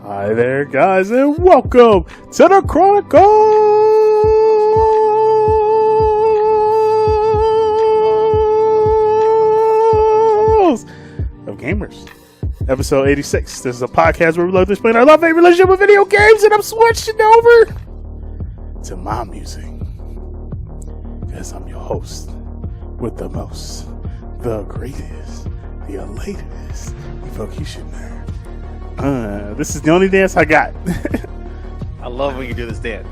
Hi there, guys, and welcome to the Chronicles of Gamers, episode 86. This is a podcast where we love to explain our love-hate relationship with video games, and I'm switching over to my music because I'm your host with the most, the greatest, the latest Efocutioner. This is the only dance I got. I love when you do this dance.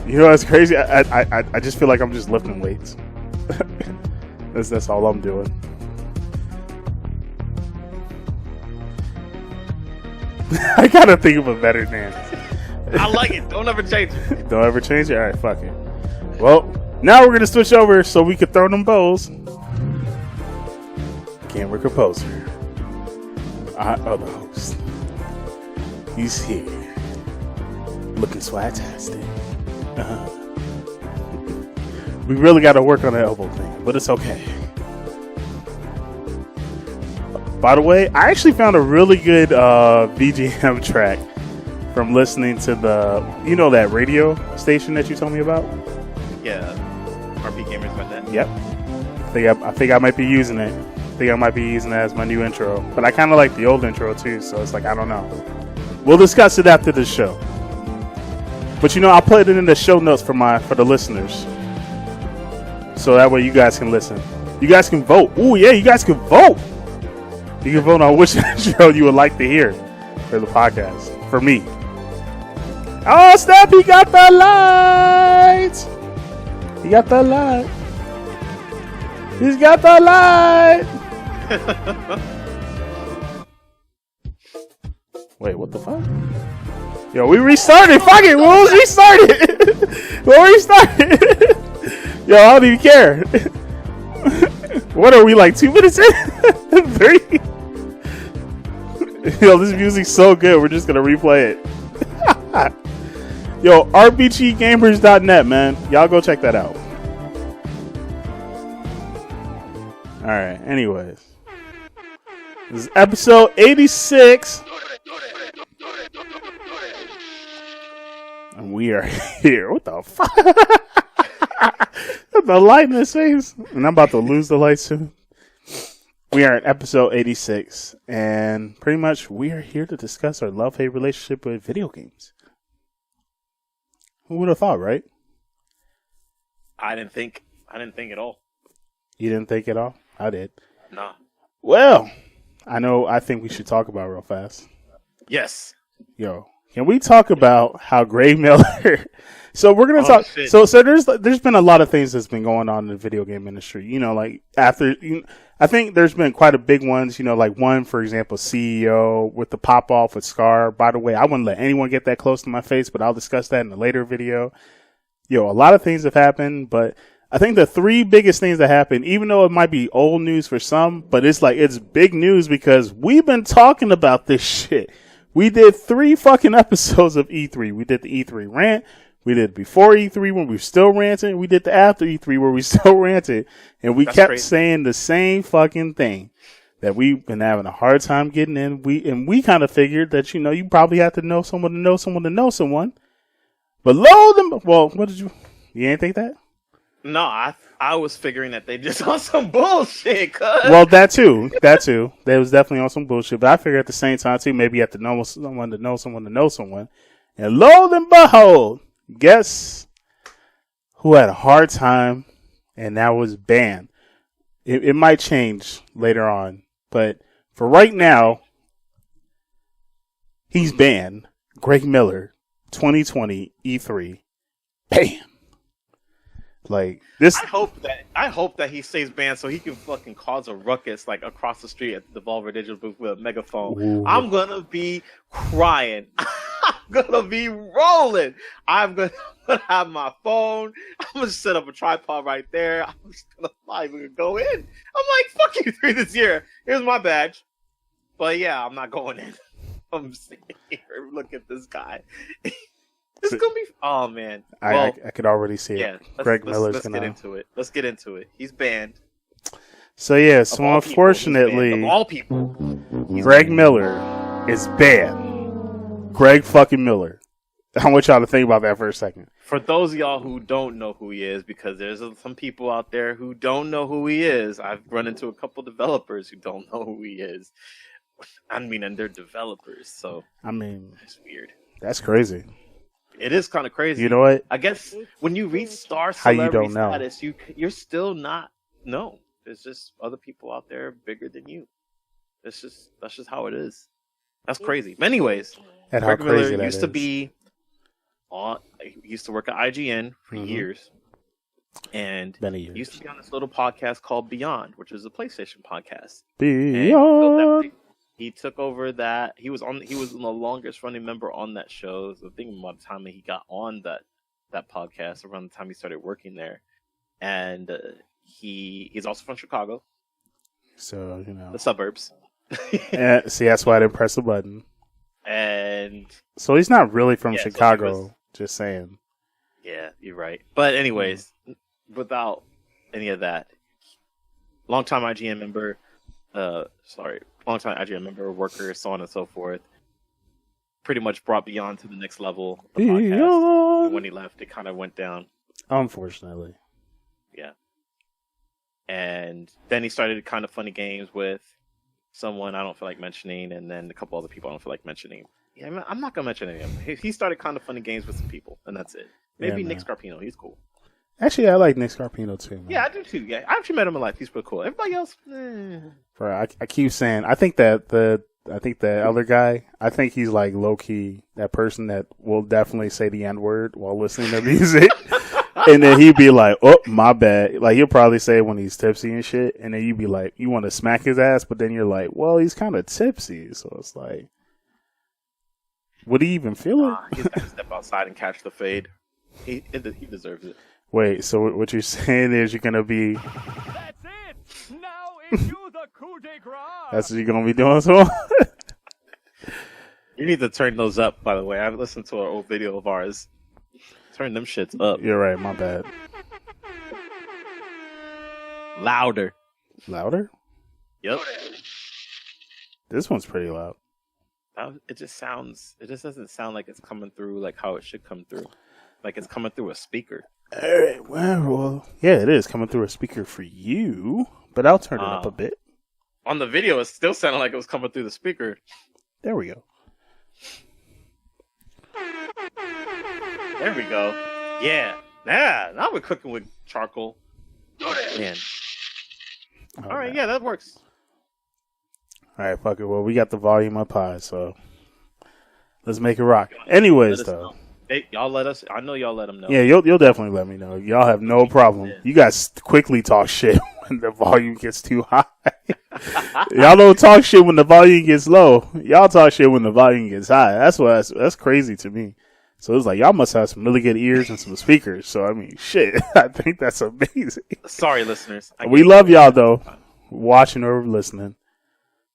You know what's crazy? I just feel like I'm just lifting weights. That's all I'm doing. I gotta think of a better dance. I like it. Don't ever change it. Don't ever change it? Alright, fuck it. Well, now we're gonna switch over so we can throw them bows. Gamer Composer, our other host. He's here, looking swag-tastic. We really got to work on the elbow thing, but it's okay. By the way, I actually found a really good VGM track from listening to that radio station that you told me about. Yeah, rpgamers.net. Yep. I think I might be using it. I might be using that as my new intro, but I kind of like the old intro too, so it's like, I don't know. We'll discuss it after the show. But I'll put it in the show notes for the listeners, so that way you guys can listen. You guys can vote. Ooh, yeah, you guys can vote. You can vote on which intro you would like to hear for the podcast. For me. Oh, snap, he got the light. He got the light. He's got the light. Wait, what the fuck? Yo, we restarted. Fuck it, we'll restart it. We'll restart it. Yo, I don't even care. What are we, like 2 minutes in? 3? Yo, this music's so good. We're just gonna replay it. Yo, rpnggamers.net, man. Y'all go check that out. Alright, anyways. This is episode 86. And we are here. What the fuck? The light in his face. And I'm about to lose the light soon. We are at episode 86. And pretty much we are here to discuss our love-hate relationship with video games. Who would have thought, right? I didn't think at all. You didn't think at all? I did. Nah. Well, I think we should talk about it real fast. Yes. Yo, can we talk about how Greg Miller? So we're gonna talk. Shit. So there's been a lot of things that's been going on in the video game industry. I think there's been quite a big ones. Like one, for example, CEO with the pop off with Scar. By the way, I wouldn't let anyone get that close to my face, but I'll discuss that in a later video. Yo, a lot of things have happened, but I think the 3 biggest things that happened, even though it might be old news for some, but it's big news because we've been talking about this shit. We did 3 fucking episodes of E3. We did the E3 rant. We did before E3 when we were still ranting. We did the after E3 where we still ranted. And we kept saying the same fucking thing, that we've been having a hard time getting in. We kind of figured that, you probably have to know someone to know someone to know someone. But what did you ain't think that? No, I was figuring that they just on some bullshit, cuz. Well, that too. They was definitely on some bullshit. But I figured at the same time too, maybe you have to know someone to know someone to know someone. And lo and behold, guess who had a hard time and that was banned. It might change later on, but for right now, he's banned. Greg Miller, 2020 E3, bam. Like this, I hope that he stays banned so he can fucking cause a ruckus like across the street at the Devolver Digital booth with a megaphone. Ooh. I'm gonna be crying. I'm gonna be rolling. I'm gonna have my phone. I'm gonna set up a tripod right there. I'm just gonna go in. I'm like, fuck you 3 this year. Here's my badge. But yeah, I'm not going in. I'm sitting here. Look at this guy. This is gonna be. Oh man, I could already see it. Yeah, Greg Miller's let's get into it. Let's get into it. He's banned. So yeah, so unfortunately, of all people, Greg Miller is banned. Greg fucking Miller. I want y'all to think about that for a second. For those of y'all who don't know who he is, because there's some people out there who don't know who he is. I've run into a couple developers who don't know who he is. And they're developers, so it's weird. That's crazy. It is kind of crazy. You know what? I guess when you reach star celebrity status, you're still not known. There's just other people out there bigger than you. That's just how it is. That's crazy. But anyways, Greg Miller used to be he used to work at IGN for years. And he used to be on this little podcast called Beyond, which is a PlayStation podcast. Beyond. He took over that. He was the longest running member on that show. So I think about the time that he got on that podcast, around the time he started working there. And he's also from Chicago. So, the suburbs. See, that's why I didn't press the button. And so he's not really from Chicago, just saying. Yeah, you're right. But anyways, without any of that, longtime IGN member, worker, so on and so forth, pretty much brought Beyond to the next level. The podcast. And when he left, it kind of went down. Unfortunately. Yeah. And then he started kind of funny games with someone I don't feel like mentioning, and then a couple other people I don't feel like mentioning. Yeah, I'm not going to mention any of them. He started kind of funny games with some people, and that's it. Maybe Nick Scarpino, he's cool. Actually, I like Nick Scarpino too, man. Yeah, I do too. Yeah, I actually met him in life. He's pretty cool. Everybody else, Bro, I keep saying, I think the other guy, I think he's like low key that person that will definitely say the N-word while listening to music. And then he'd be like, oh, my bad. Like, he'll probably say it when he's tipsy and shit. And then you'd be like, you want to smack his ass, but then you're like, well, he's kind of tipsy. So it's like, would he even feel it? He's got to step outside and catch the fade. He deserves it. Wait, so what you're saying is you're going to be... That's it! Now into the coup de grace! That's what you're going to be doing to him? You need to turn those up, by the way. I've listened to an old video of ours. Turn them shits up. You're right, my bad. Louder. Louder? Yep. This one's pretty loud. It just doesn't sound like it's coming through like how it should come through. Like it's coming through a speaker. All right, well, yeah, it is coming through a speaker for you, but I'll turn it up a bit. On the video, it still sounded like it was coming through the speaker. There we go. There we go. Yeah. Now we're cooking with charcoal. Man. All right, yeah, that works. All right, fuck it. Well, we got the volume up high, so let's make it rock. Anyways, though. Hey, y'all let us. I know y'all let them know. Yeah, you'll definitely let me know. Y'all have no problem. Yeah. You guys quickly talk shit when the volume gets too high. Y'all don't talk shit when the volume gets low. Y'all talk shit when the volume gets high. That's crazy to me. So it's like y'all must have some really good ears and some speakers. So I mean, shit, I think that's amazing. Sorry, listeners. We love y'all though, watching or listening.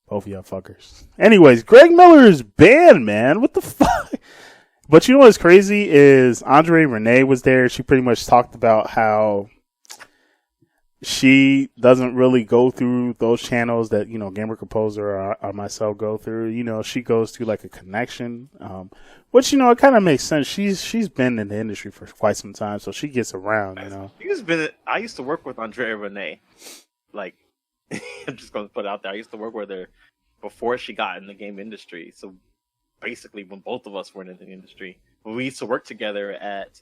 Both of y'all fuckers. Anyways, Greg Miller is banned, man. What the fuck? But you know what's crazy is Andre Renee was there. She pretty much talked about how she doesn't really go through those channels that, you know, Gamer Composer or myself go through. You know, she goes through like a connection, which, you know, it kind of makes sense. She's been in the industry for quite some time, so she gets around, you know. I used to work with Andrea Renee. Like, I'm just going to put it out there. I used to work with her before she got in the game industry. So basically, when both of us were in the industry, we used to work together at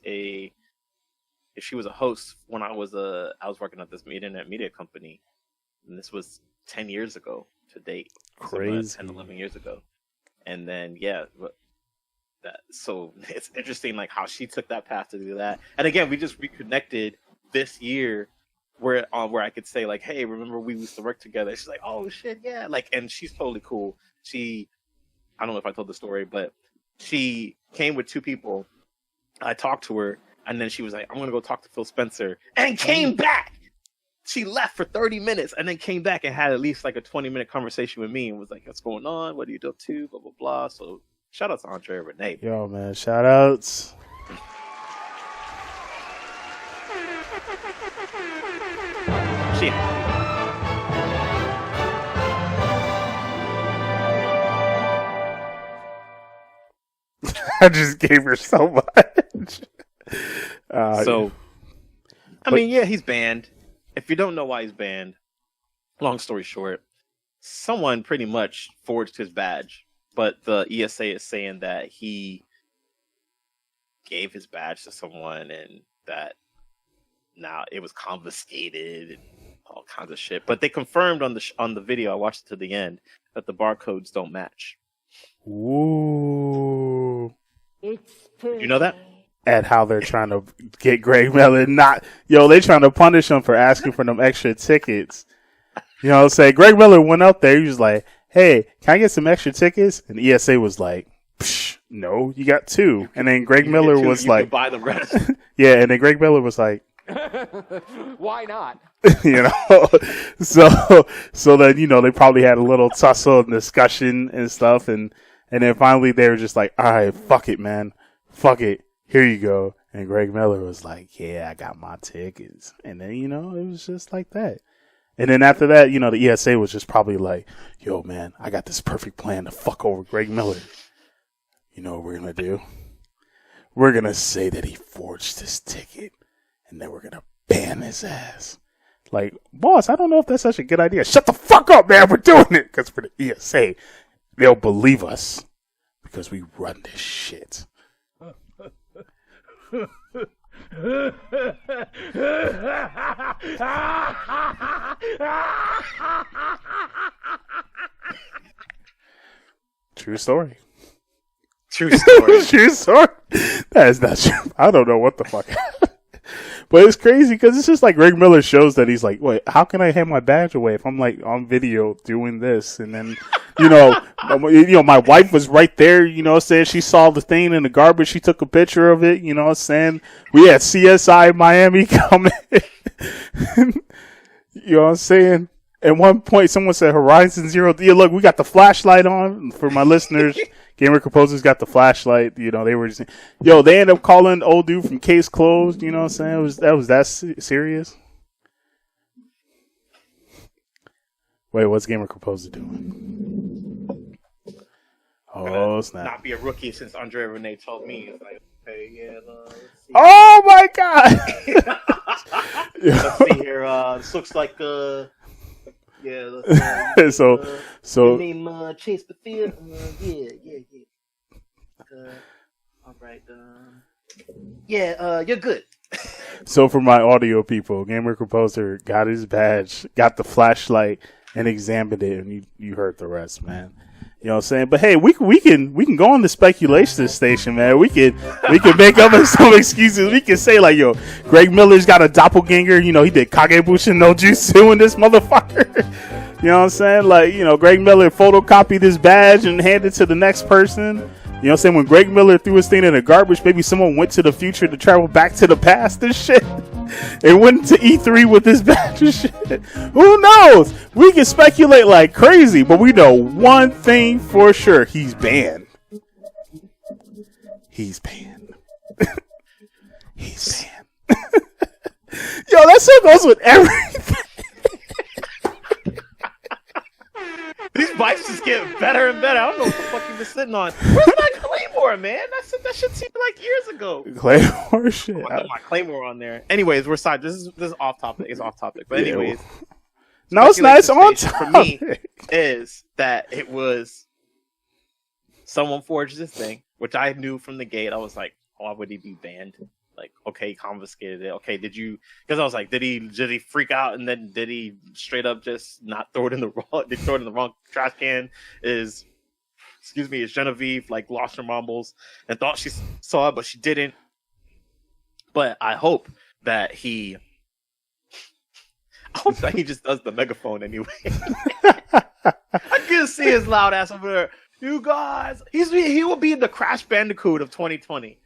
she was a host when I was working at this internet media company, and this was 10 years ago to date. Crazy. So 10, 11 years ago. And then, so it's interesting, like, how she took that path to do that. And again, we just reconnected this year where I could say, like, hey, remember we used to work together? She's like, oh, shit, yeah. Like, and she's totally cool. I don't know if I told the story, but she came with two people. I talked to her, and then she was like, I'm going to go talk to Phil Spencer, and came back. She left for 30 minutes and then came back and had at least like a 20-minute conversation with me and was like, what's going on? What are you up to? Blah, blah, blah. So shout out to Andre Renee. Yo, man, shout outs. I just gave her so much. I mean, yeah, he's banned. If you don't know why he's banned, long story short, someone pretty much forged his badge, but the ESA is saying that he gave his badge to someone and that now it was confiscated and all kinds of shit. But they confirmed on the video, I watched it to the end, that the barcodes don't match. Ooh. You know that? At how they're trying to get Greg Miller they trying to punish him for asking for them extra tickets. You know, say Greg Miller went up there, he was like, hey, can I get some extra tickets? And ESA was like, no, you got 2. And then Greg Miller was like, buy the rest. Yeah, and then Greg Miller was like, why not? You know, so then, you know, they probably had a little tussle and discussion and stuff. And then finally they were just like, all right, fuck it, man. Fuck it. Here you go. And Greg Miller was like, yeah, I got my tickets. And then, you know, it was just like that. And then after that, you know, the ESA was just probably like, yo, man, I got this perfect plan to fuck over Greg Miller. You know what we're going to do? We're going to say that he forged this ticket, and then we're going to ban his ass. Like, boss, I don't know if that's such a good idea. Shut the fuck up, man. We're doing it. Because for the ESA, they'll believe us because we run this shit. True story. True story. True story. That is not true. I don't know what the fuck. But it's crazy because it's just like Greg Miller shows that he's like, wait, how can I hand my badge away if I'm like on video doing this? And then, you know, my wife was right there, you know, saying she saw the thing in the garbage. She took a picture of it, you know, saying we had CSI Miami coming. You know what I'm saying? At one point, someone said Horizon Zero. Yeah, look, we got the flashlight on for my listeners. Gamer Composer's got the flashlight. You know, they were just, they ended up calling old dude from Case Closed. You know what I'm saying? That was that serious? Wait, what's Gamer Composer doing? Oh, snap. Not be a rookie since Andre Renee told me. It's like, hey, yeah, let's see. Oh, my God. Let's see here. This looks like, yeah, let's so name Chase Bethia. Yeah. All right. You're good. So for my audio people, Gamer Composer got his badge, got the flashlight, and examined it, and you heard the rest, man. You know what I'm saying? But hey, we can go on the speculation station, man. We can make up some excuses. We can say like, yo, Greg Miller's got a doppelganger. You know, he did Kagebushin no Jutsu in this motherfucker. You know what I'm saying? Like, you know, Greg Miller photocopied his badge and handed it to the next person. You know what I'm saying? When Greg Miller threw his thing in the garbage, maybe someone went to the future to travel back to the past and shit. And went to E3 with this badge and shit. Who knows? We can speculate like crazy, but we know one thing for sure. He's banned. He's banned. He's banned. Yo, that shit goes with everything. These bikes just get better and better. I don't know what the fuck you've been sitting on. Where's my Claymore, man? That shit seemed like years ago. Claymore shit. I put my Claymore on there. Anyways, we're side. This is off topic. It's off topic. But anyways, no, it's not. It's on topic. For me, is that it was someone forged this thing, which I knew from the gate. I was like, why would he be banned? Like, okay, confiscated it. Okay, did you? Because I was like, did he freak out and then did he straight up just not throw it in the wrong? Did he throw it in the wrong trash can? Is Genevieve like lost her marbles and thought she saw it, but she didn't. But I hope that he just does the megaphone anyway. I can see his loud ass over there. You guys, he will be in the Crash Bandicoot of 2020.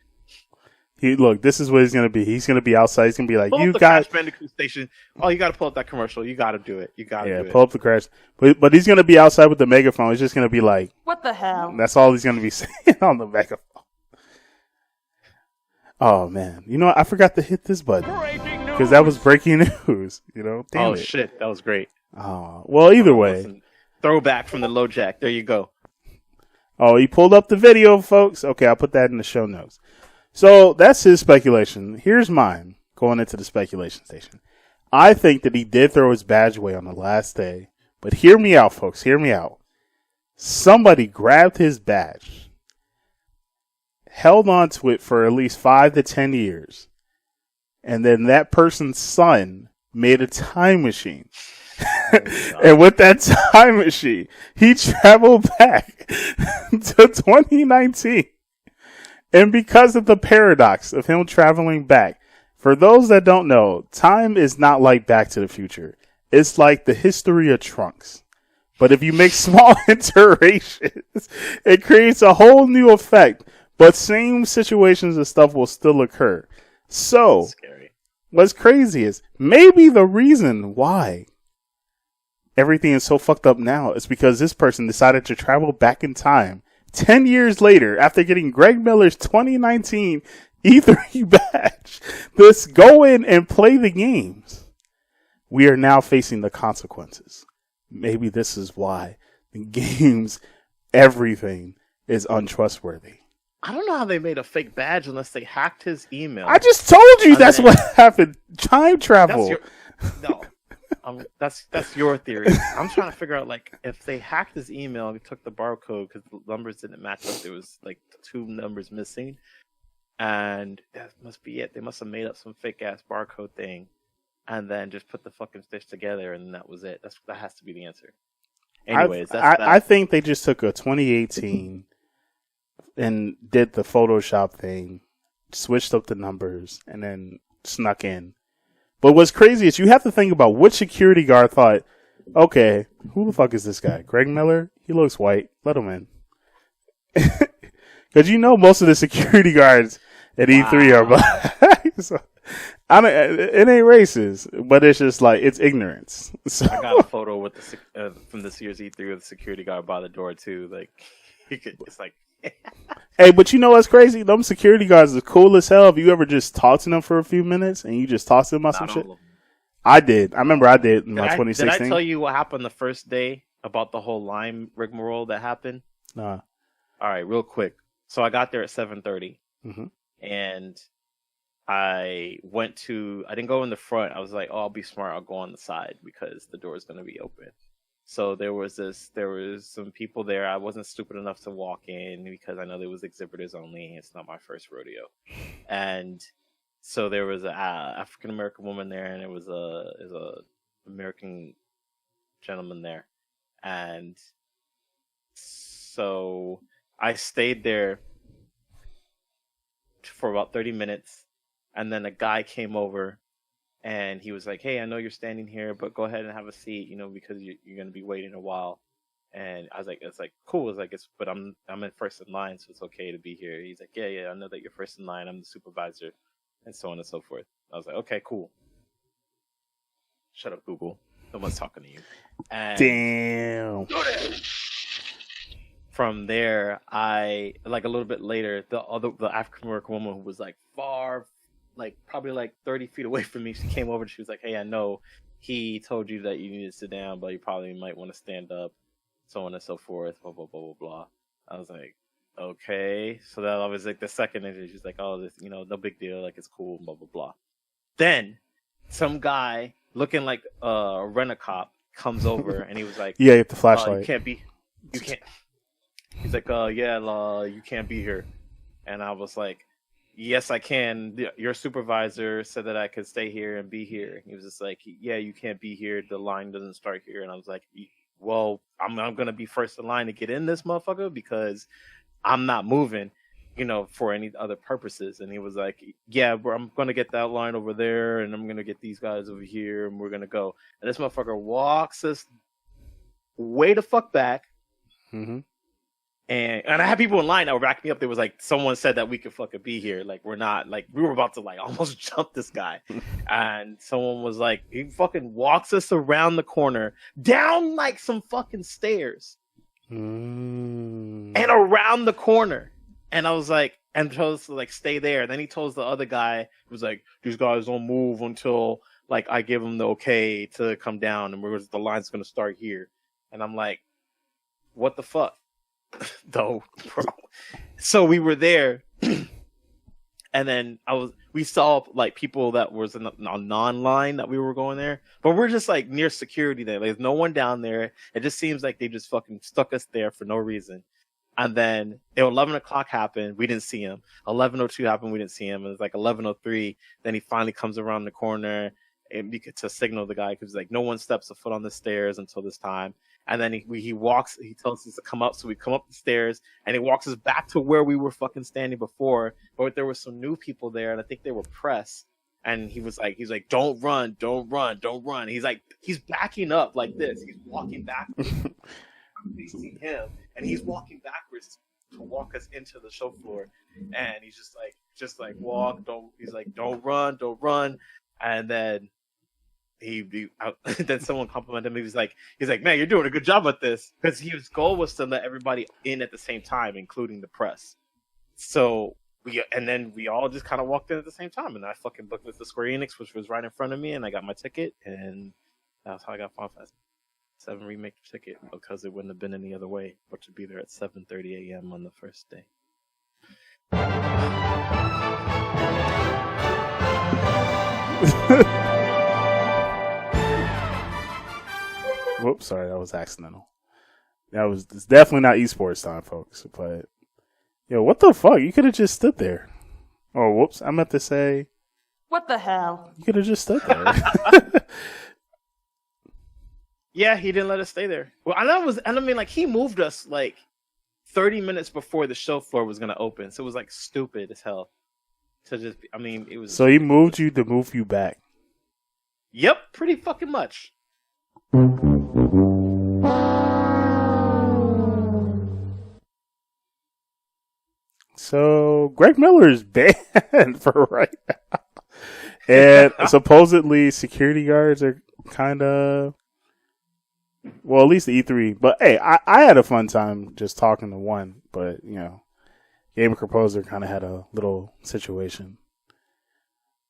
Look, this is what he's gonna be. He's gonna be outside. He's gonna be like, pull "You up the guys." Crash Bandicoot station. Oh, you got to pull up that commercial. You got to do it. You got to. Yeah, pull up the Crash. But he's gonna be outside with the megaphone. He's just gonna be like, "What the hell?" That's all he's gonna be saying on the megaphone. Oh man, you know what? I forgot to hit this button because that was breaking news. You know, damn it. Shit, that was great. Oh well, either way, Listen, throwback from the low jack. There you go. Oh, he pulled up the video, folks. Okay, I'll put that in the show notes. So that's his speculation. Here's mine going into the speculation station. I think that he did throw his badge away on the last day. But hear me out, folks. Hear me out. Somebody grabbed his badge, held on to it for at least 5 to 10 years, and then that person's son made a time machine. And with that time machine, he traveled back to 2019. And because of the paradox of him traveling back, for those that don't know, time is not like Back to the Future. It's like the history of Trunks. But if you make small iterations, it creates a whole new effect. But same situations and stuff will still occur. So, Scary. What's crazy is maybe the reason why everything is so fucked up now is because this person decided to travel back in time 10 years later after getting Greg Miller's 2019 E3 badge. Let's go in and play the games. We are now facing the consequences. Maybe this is why the games, everything is untrustworthy. I don't know how they made a fake badge unless they hacked his email. I just told you that's what happened. Time travel. That's your theory. I'm trying to figure out like if they hacked his email and took the barcode because the numbers didn't match up. There was like 2 numbers missing, and that must be it. They must have made up some fake ass barcode thing, and then just put the fucking stitch together, and that was it. That has to be the answer. Anyways, I think they just took a 2018 and did the Photoshop thing, switched up the numbers, and then snuck in. But what's crazy is you have to think about which security guard thought, okay, who the fuck is this guy? Greg Miller? He looks white. Let him in. Because you know most of the security guards at E3 are black. So, it ain't racist, but it's just like, it's ignorance. So, I got a photo with from this year's E3 with the security guard by the door too. Like, it's like... Hey, but you know what's crazy? Them security guards are cool as hell. Have you ever just talked to them for a few minutes and you just talked to them about some shit? I did. I remember I did in my 2016. Did I tell you what happened the first day about the whole Lime rigmarole that happened? Nah. All right, real quick. So I got there at 7:30, and I didn't go in the front. I was like, oh, I'll be smart. I'll go on the side because the door is going to be open. So there was some people there. I wasn't stupid enough to walk in because I know there was exhibitors only. It's not my first rodeo. And so there was an African American woman there, and there was a American gentleman there. And so I stayed there for about 30 minutes, and then a guy came over. And he was like, hey, I know you're standing here, but go ahead and have a seat, because you're going to be waiting a while. And I was like, it's like, cool. It's like, but I'm in first in line, so it's okay to be here. He's like, yeah, I know that you're first in line. I'm the supervisor, and so on and so forth. I was like, okay, cool. Shut up, Google. No one's talking to you. And damn. From there, a little bit later, the African American woman who was like probably 30 feet away from me, she came over and she was like, hey, I know he told you that you need to sit down, but you probably might want to stand up, so on and so forth, blah, blah, blah, blah, blah. I was like, okay. So that was like the second interview. She's like, oh, this, no big deal. Like, it's cool, blah, blah, blah. Then some guy looking like a rent-a-cop comes over and he was like, yeah, the flashlight. You can't. He's like, you can't be here. And I was like, yes, I can. Your supervisor said that I could stay here and be here. He was just like, yeah, you can't be here. The line doesn't start here. And I was like, well, I'm going to be first in line to get in this motherfucker because I'm not moving, for any other purposes. And he was like, yeah, I'm going to get that line over there and I'm going to get these guys over here and we're going to go. And this motherfucker walks us way the fuck back. Mm-hmm. And I had people in line that were backing me up. There was like, someone said that we could fucking be here. Like, we're not, like, we were about to like almost jump this guy. And someone was like, he fucking walks us around the corner, down like some fucking stairs and around the corner. And I was like, and told us to like stay there. And then he told the other guy, he was like, these guys don't move until like I give them the okay to come down. And the line's going to start here. And I'm like, what the fuck? though, bro. So we were there, and then we saw like people that was in a non-line that we were going there, but we're just like near security there. Like, there's no one down there. It just seems like they just fucking stuck us there for no reason. And then 11 o'clock happened. We didn't see him. 11:02 happened. We didn't see him. It was like 11:03. Then he finally comes around the corner to signal the guy, because like no one steps a foot on the stairs until this time. And then he walks. He tells us to come up. So we come up the stairs, and he walks us back to where we were fucking standing before. But there were some new people there, and I think they were press. And he's like, don't run, don't run, don't run. He's backing up like this. He's walking backwards. Facing him, and he's walking backwards to walk us into the show floor. And he's just like walk. Don't run. And then then someone complimented him. He's like, man, you're doing a good job at this, because his goal was to let everybody in at the same time, including the press. So we all just kind of walked in at the same time, and I fucking booked with the Square Enix, which was right in front of me, and I got my ticket, and that's how I got Final Fantasy 7 Remake ticket, because it wouldn't have been any other way but to be there at 7:30 a.m. on the first day. Whoops, sorry, that was accidental. It's definitely not esports time, folks. But yo, what the fuck? You could have just stood there. Oh, whoops, I meant to say, what the hell? You could have just stood there. Yeah, he didn't let us stay there. Well, he moved us like 30 minutes before the show floor was gonna open, so it was like stupid as hell to just. It was. So he moved you to move you back. Yep, pretty fucking much. So Greg Miller is banned for right now, and supposedly security guards are kind of. Well, at least the E3. But hey, I had a fun time just talking to one. But, Gamer Composer kind of had a little situation.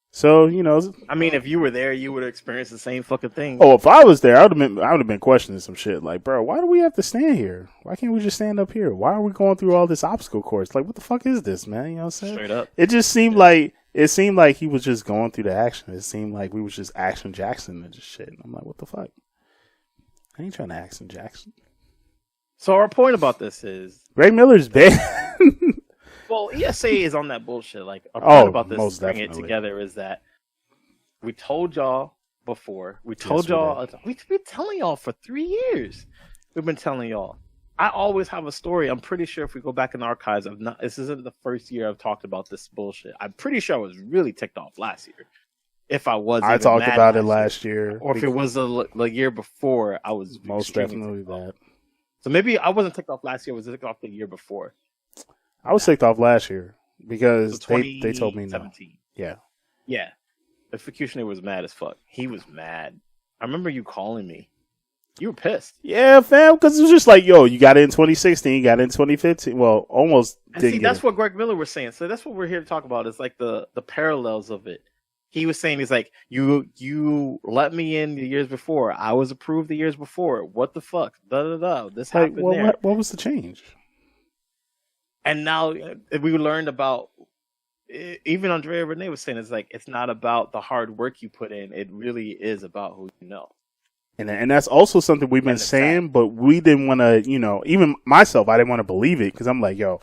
So, if you were there, you would have experienced the same fucking thing. Oh, if I was there, I would have been questioning some shit. Like, bro, why do we have to stand here? Why can't we just stand up here? Why are we going through all this obstacle course? Like, what the fuck is this, man? You know what I'm saying? Straight up. It just seemed like he was just going through the action. It seemed like we was just Action Jackson and just shit. And I'm like, what the fuck? I ain't trying to Action Jackson. So our point about this is Greg Miller's banned. Well, ESA is on that bullshit. Like, our point about this, bring it together, is that we told y'all before. We've been telling y'all for 3 years. We've been telling y'all. I always have a story. I'm pretty sure if we go back in the archives, this isn't the first year I've talked about this bullshit. I'm pretty sure I was really ticked off last year. If I was, I talked about it last year, or if it was the year before, I was most definitely that. So maybe I wasn't ticked off last year. I was ticked off the year before. I was ticked off last year because they told me no. Yeah. Efocutioner was mad as fuck. He was mad. I remember you calling me. You were pissed. Yeah, fam, because it was just like, yo, you got it in 2016, you got it in 2015. Well, almost. That's what Greg Miller was saying. So that's what we're here to talk about. Is like the parallels of it. He was saying, he's like, you let me in the years before. I was approved the years before. What the fuck? This happened there. What was the change? And now we learned about, even Andrea Renee was saying, it's not about the hard work you put in. It really is about who you know. And that's also something we've been saying, but we didn't want to, even myself, I didn't want to believe it, because I'm like, yo,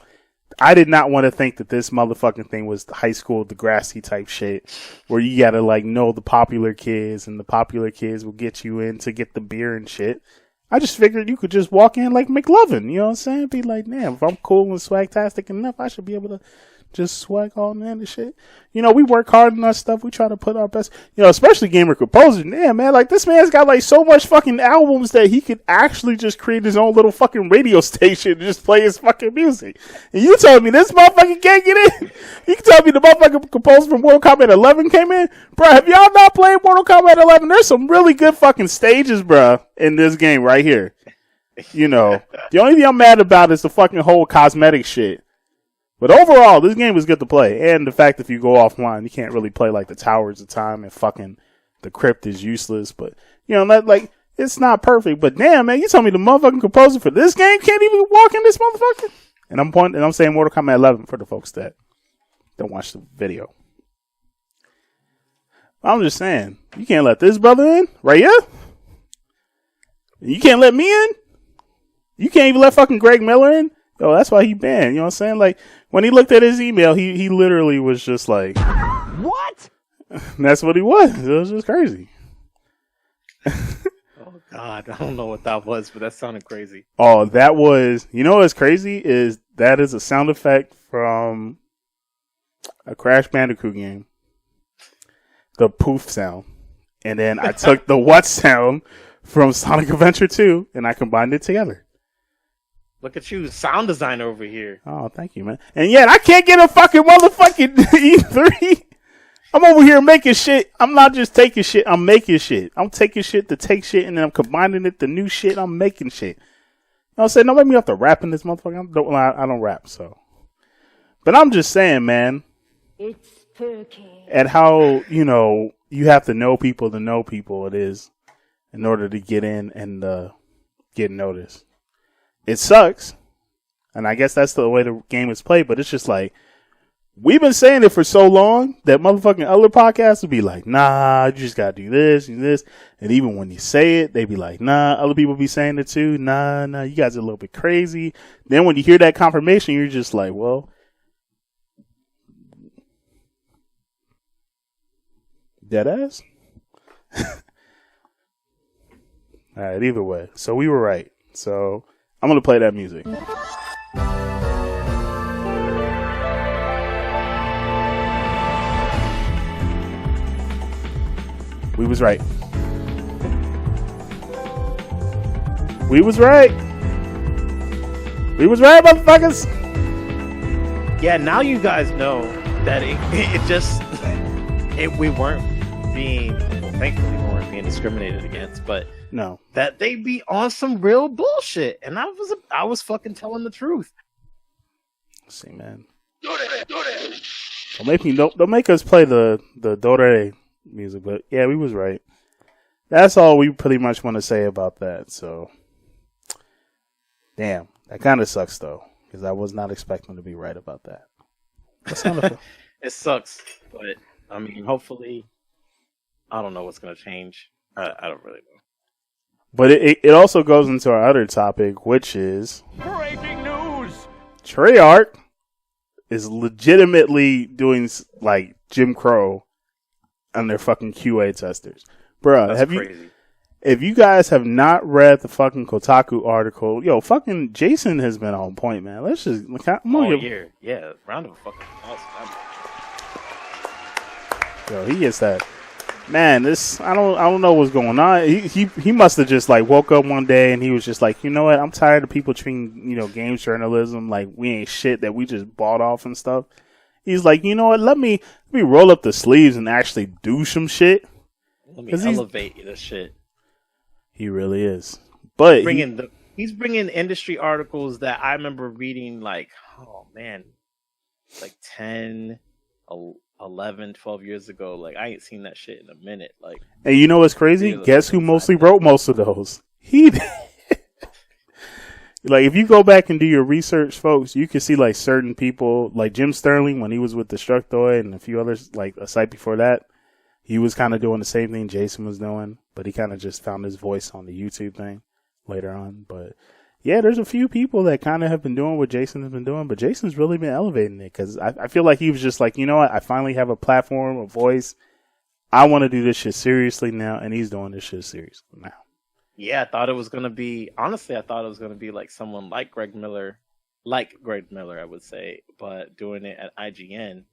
I did not want to think that this motherfucking thing was high school Degrassi type shit, where you gotta know the popular kids, and the popular kids will get you in to get the beer and shit. I just figured you could just walk in like McLovin, you know what I'm saying? Be like, damn, if I'm cool and swagtastic enough, I should be able to just swag on in and shit. We work hard on our stuff. We try to put our best, especially Gamer Composer. Yeah, man, this man's got so much fucking albums that he could actually just create his own little fucking radio station and just play his fucking music. And you told me this motherfucker can't get in? You can tell me the motherfucking composer from Mortal Kombat 11 came in? Bro, have y'all not played Mortal Kombat 11? There's some really good fucking stages, bro, in this game right here. The only thing I'm mad about is the fucking whole cosmetic shit. But overall, this game was good to play. And the fact that if you go offline, you can't really play the Towers of Time, and fucking the Crypt is useless. But, It's not perfect, but damn, man, you told me the motherfucking composer for this game can't even walk in this motherfucker? And I'm saying Mortal Kombat 11 for the folks that don't watch the video. I'm just saying, you can't let this brother in, right here? You can't let me in? You can't even let fucking Greg Miller in? Yo, that's why he banned, you know what I'm saying? Like, when he looked at his email, he literally was just like... What? That's what he was. It was just crazy. Oh, God. I don't know what that was, but that sounded crazy. Oh, that was... You know what's crazy is that is a sound effect from a Crash Bandicoot game. The poof sound. And then I took the what sound from Sonic Adventure 2 and I combined it together. Look at you, sound designer over here. Oh, thank you, man. And yet I can't get a fucking motherfucking E3. I'm over here making shit. I'm not just taking shit. I'm making shit. I'm taking shit to take shit and then I'm combining it to new shit. I'm making shit. You know what I'm saying? Don't make me have to rap in this motherfucker. I don't rap, so. But I'm just saying, man. It's spooky. At how, you know, you have to know people it is in order to get in and get noticed. It sucks. And I guess that's the way the game is played, but it's just like, we've been saying it for so long that motherfucking other podcasts would be like, nah, you just gotta do this and this. And even when you say it, they be like, nah, other people be saying it too. Nah, you guys are a little bit crazy. Then when you hear that confirmation, you're just like, well, dead ass? Alright, either way. So we were right. So I'm gonna play that music. We was right. We was right. We was right, motherfuckers. Yeah, now you guys know that we weren't being, well, thankfully we weren't being discriminated against, but No. that they be on some real bullshit, and I was fucking telling the truth. Let's see, man. Don't make us play the Dore music, but yeah, we was right. That's all we pretty much want to say about that. So, damn, that kind of sucks though, because I was not expecting to be right about that. It sucks, but I mean, hopefully, I don't know what's gonna change. I don't really know. But it also goes into our other topic, which is Breaking news! Treyarch is legitimately doing like Jim Crow on their fucking QA testers. Bruh, Crazy. If you guys have not read the fucking Kotaku article, yo, fucking Jason has been on point, man. Let's just year. Yeah, round of fucking applause. Yo, he gets that. Man, this I don't know what's going on. He must have just like woke up one day and he was just like, you know what? I'm tired of people treating, you know, games journalism like we ain't shit that we just bought off and stuff. He's like, you know what? Let me roll up the sleeves and actually do some shit. Let me elevate this shit. He really is. But he's bringing industry articles that I remember reading like, oh man, like 10, 11, 12 years ago. Like I ain't seen that shit in a minute. Like, and you know what's crazy? Guess who mostly wrote most of those? He did. Like, if you go back and do your research, folks, you can see, like, certain people, like Jim Sterling, when he was with Destructoid and a few others, like, a site before that, he was kind of doing the same thing Jason was doing, but he kind of just found his voice on the YouTube thing later on. But, yeah, there's a few people that kind of have been doing what Jason has been doing, but Jason's really been elevating it, because I feel like he was just like, you know what, I finally have a platform, a voice, I want to do this shit seriously now, and he's doing this shit seriously now. Yeah, I thought it was gonna be like someone like Greg Miller, I would say, but doing it at IGN,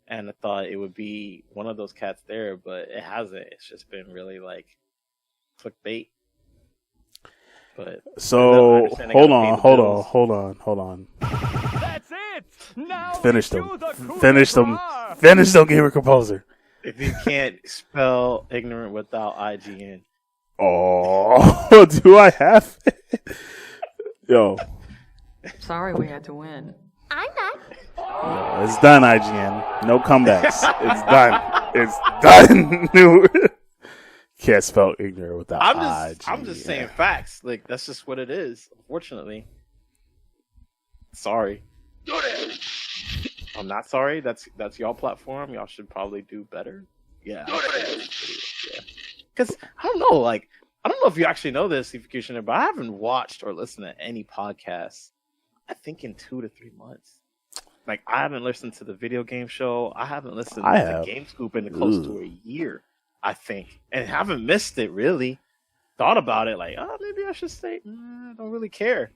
and I thought it would be one of those cats there, but it hasn't. It's just been really like clickbait. But so hold on. That's it! Now Finish into them, Gamer Composer. If you can't spell ignorant without IGN. Oh, do I have it? Yo. Sorry we had to win. I'm not. No, it's done, IGN. No comebacks. It's done. It's done. Can't spell ignorant without I'm just saying facts. Like that's just what it is. Unfortunately, sorry. I'm not sorry. That's y'all platform. Y'all should probably do better. Yeah. Because I don't know. Like I don't know if you actually know this, Efocutioner, but I haven't watched or listened to any podcasts. I think in 2 to 3 months. Like I haven't listened to the video game show. I haven't listened to Gamescoop in close to a year. I think, and haven't missed it really. Thought about it, like, oh, maybe I should stay. I don't really care.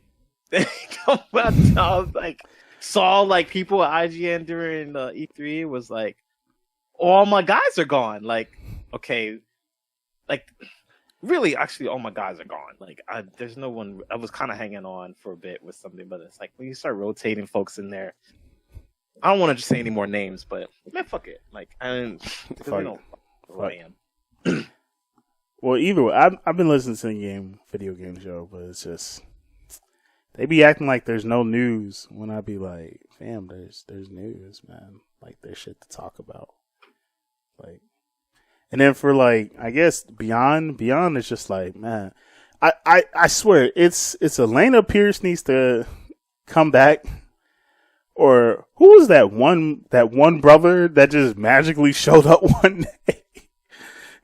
I was like, saw like people at IGN during E3 was like, all my guys are gone. Like, okay, like, really, actually, all my guys are gone. Like, there's no one. I was kind of hanging on for a bit with something, but it's like when you start rotating folks in there. I don't want to just say any more names, but man, fuck it. Like, because we don't. Who I am. Well, either way, I've been listening to the video game show, but it's just they be acting like there's no news when I be like, fam, there's news, man. Like there's shit to talk about. Like, and then for like, I guess beyond it's just like, man, I swear it's Elena Pierce needs to come back. Or who was that one brother that just magically showed up one day?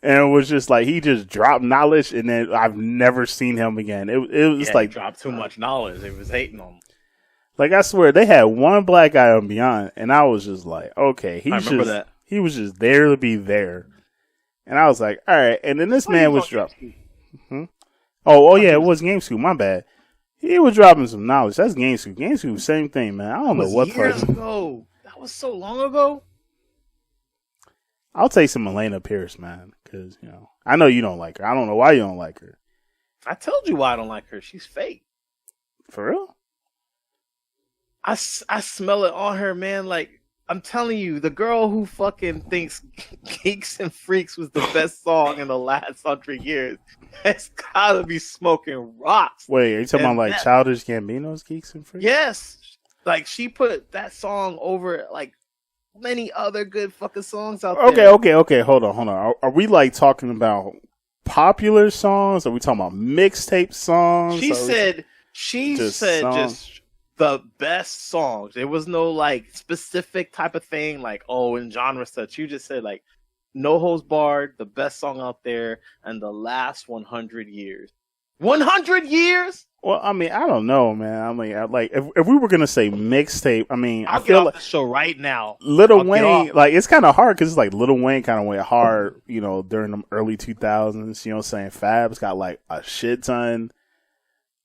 And it was just like he just dropped knowledge, and then I've never seen him again. It was like he dropped too much knowledge. It was hating on him. Like I swear, they had one black guy on Beyond, and I was just like, okay, he was just there to be there, and I was like, all right. And then this man was dropped. Oh yeah, it was Gamescoop. My bad. He was dropping some knowledge. That's Gamescoop. Gamescoop, same thing, man. I don't know what years ago. That was so long ago. I'll take some Elena Pierce, man, because I know you don't like her. I don't know why you don't like her. I told you why I don't like her. She's fake. For real? I smell it on her, man. Like I'm telling you, the girl who fucking thinks "Geeks and Freaks" was the best song in the last 100 years has gotta be smoking rocks. Wait, are you talking about like Childish Gambino's "Geeks and Freaks"? Yes, like she put that song over like many other good fucking songs out there. Okay. Hold on. Are we like talking about popular songs? Are we talking about mixtape songs? She said just the best songs. There was no like specific type of thing like in genre such. You just said like No Holds Barred, the best song out there, and the last 100 years. 100 years? Well, I mean, I don't know, man. I mean, if we were gonna say mixtape, I mean, I'll I feel get off the show right now. Lil Wayne, like it's kind of hard because it's like Lil Wayne kind of went hard, during the early 2000s. You know what I'm saying? Fab's got like a shit ton.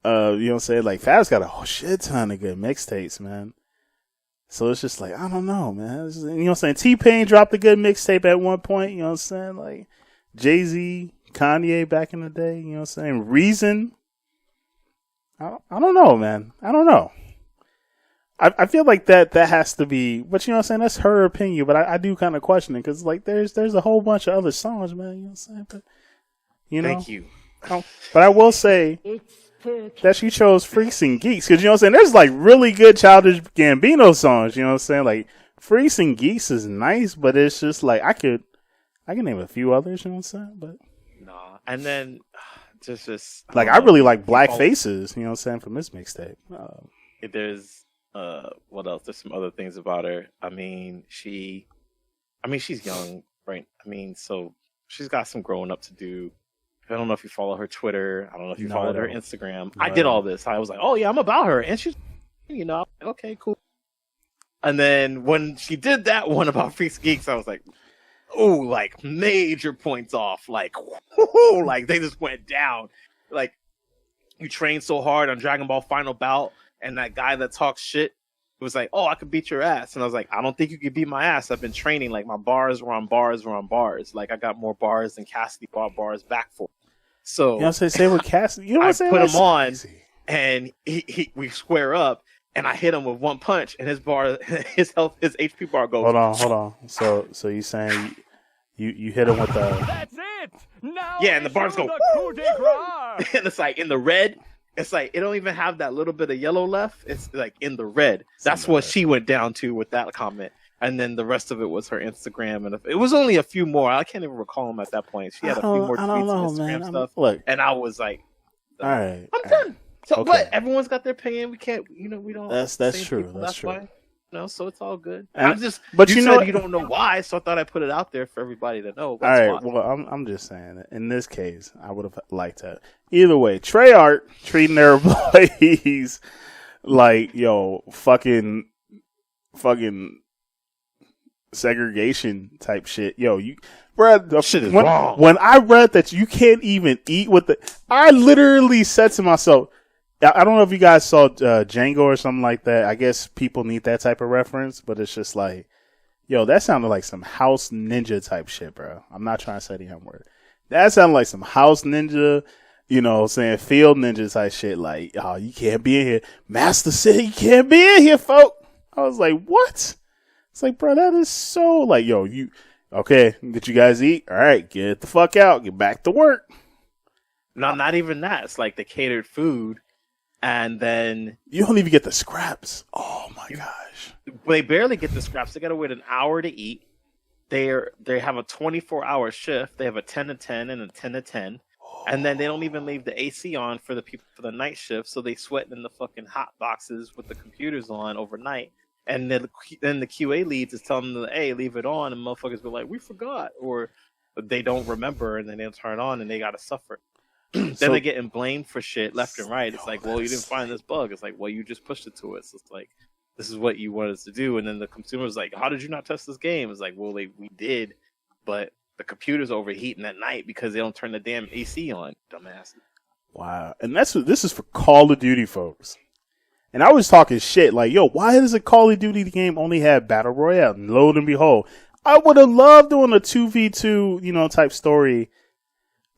You know what I'm saying? Like Fab's got a shit ton of good mixtapes, man. So it's just like I don't know, man. You know what I'm saying? T-Pain dropped a good mixtape at one point. You know what I'm saying? Like Jay-Z, Kanye back in the day. You know what I'm saying? Reason. I don't know, man. I don't know. I feel like that has to be, but you know what I'm saying? That's her opinion, but I do kind of question it because like there's a whole bunch of other songs, man. You know what I'm saying? But Thank you. But I will say that she chose Freaks and Geeks because you know what I'm saying? There's like really good Childish Gambino songs. You know what I'm saying? Like Freaks and Geeks is nice, but it's just like I can name a few others. You know what I'm saying? But nah, and then. Just like I really like Black Faces, you know what I'm saying, from this mixtape. There's what else? There's some other things about her. I mean, she's young, right? I mean, so she's got some growing up to do. I don't know if you follow her Twitter. I don't know if you followed her Instagram. I did all this. I was like, oh yeah, I'm about her, and she's, okay, cool. And then when she did that one about Freaks Geeks, I was like. Oh, like major points off. Like, whoo, like they just went down. Like, you trained so hard on Dragon Ball Final Bout, and that guy that talks shit was like, "Oh, I could beat your ass." And I was like, "I don't think you could beat my ass. I've been training. Like, my bars were on bars. Like, I got more bars than Cassidy bought bars back for." So, you know what I'm saying? With Cassidy, you know what I'm saying? I put him on, and we square up. And I hit him with one punch, and his HP bar goes. Hold on. So you saying you hit him with the? That's it. Now yeah, and the bars go. And it's like in the red. It's like it don't even have that little bit of yellow left. It's like in the red. That's what she went down to with that comment. and then the rest of it was her Instagram, and it was only a few more. I can't even recall them at that point. She had a few more tweets and Instagram stuff, and I was like, all right, I'm done. So, okay. But everyone's got their opinion. We can't, we don't. That's true. That's true. Why, so it's all good. But you said know, you don't know why, so I thought I'd put it out there for everybody to know. That's all right. Well, I'm just saying that in this case, I would have liked that. Either way, Treyarch treating their employees like fucking segregation type shit. Bruh, shit is wrong. When I read that you can't even eat with I literally said to myself, I don't know if you guys saw Django or something like that. I guess people need that type of reference, but it's just like, that sounded like some House Ninja type shit, bro. I'm not trying to say the M word. That sounded like some House Ninja, saying Field Ninja type shit. Like, oh, you can't be in here. Master said you can't be in here, folk. I was like, what? It's like, bro, that is so like, okay, did you guys eat? All right, get the fuck out. Get back to work. No, not even that. It's like the catered food. And then you don't even get the scraps. Oh my gosh! They barely get the scraps. They got to wait an hour to eat. They have a 24-hour shift. They have a 10 to 10 and a 10 to 10, and then they don't even leave the AC on for the people for the night shift. So they sweat in the fucking hot boxes with the computers on overnight. And then the QA leads is telling them, hey, leave it on, and motherfuckers be like, we forgot, or they don't remember, and then they'll turn it on, and they got to suffer. Then they're getting blamed for shit left and right. It's like, well, you didn't find this bug. It's like, well, you just pushed it to us. It's like, this is what you wanted us to do. And then the consumer's like, how did you not test this game? It's like, well, we did, but the computer's overheating at night because they don't turn the damn AC on, dumbass. Wow. And this is for Call of Duty folks. And I was talking shit like, why does a Call of Duty game only have Battle Royale? And lo and behold, I would have loved doing a 2v2, type story.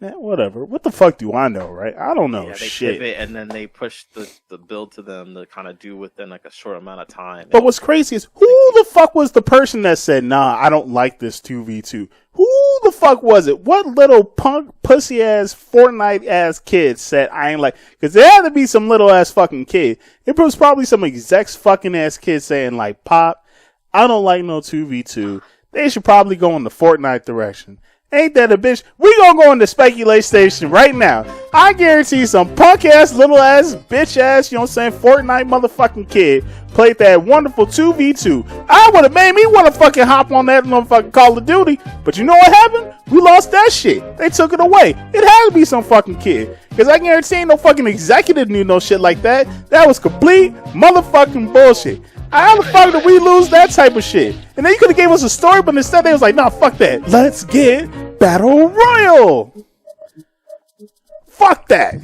Whatever. What the fuck do I know, right? I don't know shit. Pivot and then they push the build to them to kind of do within like a short amount of time. But what's crazy is who the fuck was the person that said, nah, I don't like this 2v2? Who the fuck was it? What little punk pussy ass Fortnite ass kid said I ain't like? Because there had to be some little ass fucking kid. It was probably some execs fucking ass kid saying like, Pop, I don't like no 2v2. They should probably go in the Fortnite direction. Ain't that a bitch? We gonna go into speculation station right now. I guarantee some punk ass, little ass, bitch ass, Fortnite motherfucking kid played that wonderful 2v2. I would have made me want to fucking hop on that motherfucking Call of Duty. But you know what happened? We lost that shit. They took it away. It had to be some fucking kid. Because I guarantee ain't no fucking executive knew no shit like that. That was complete motherfucking bullshit. How the fuck did we lose that type of shit? And then you could have gave us a story, but instead they was like, nah, fuck that. Let's get Battle Royale. Fuck that.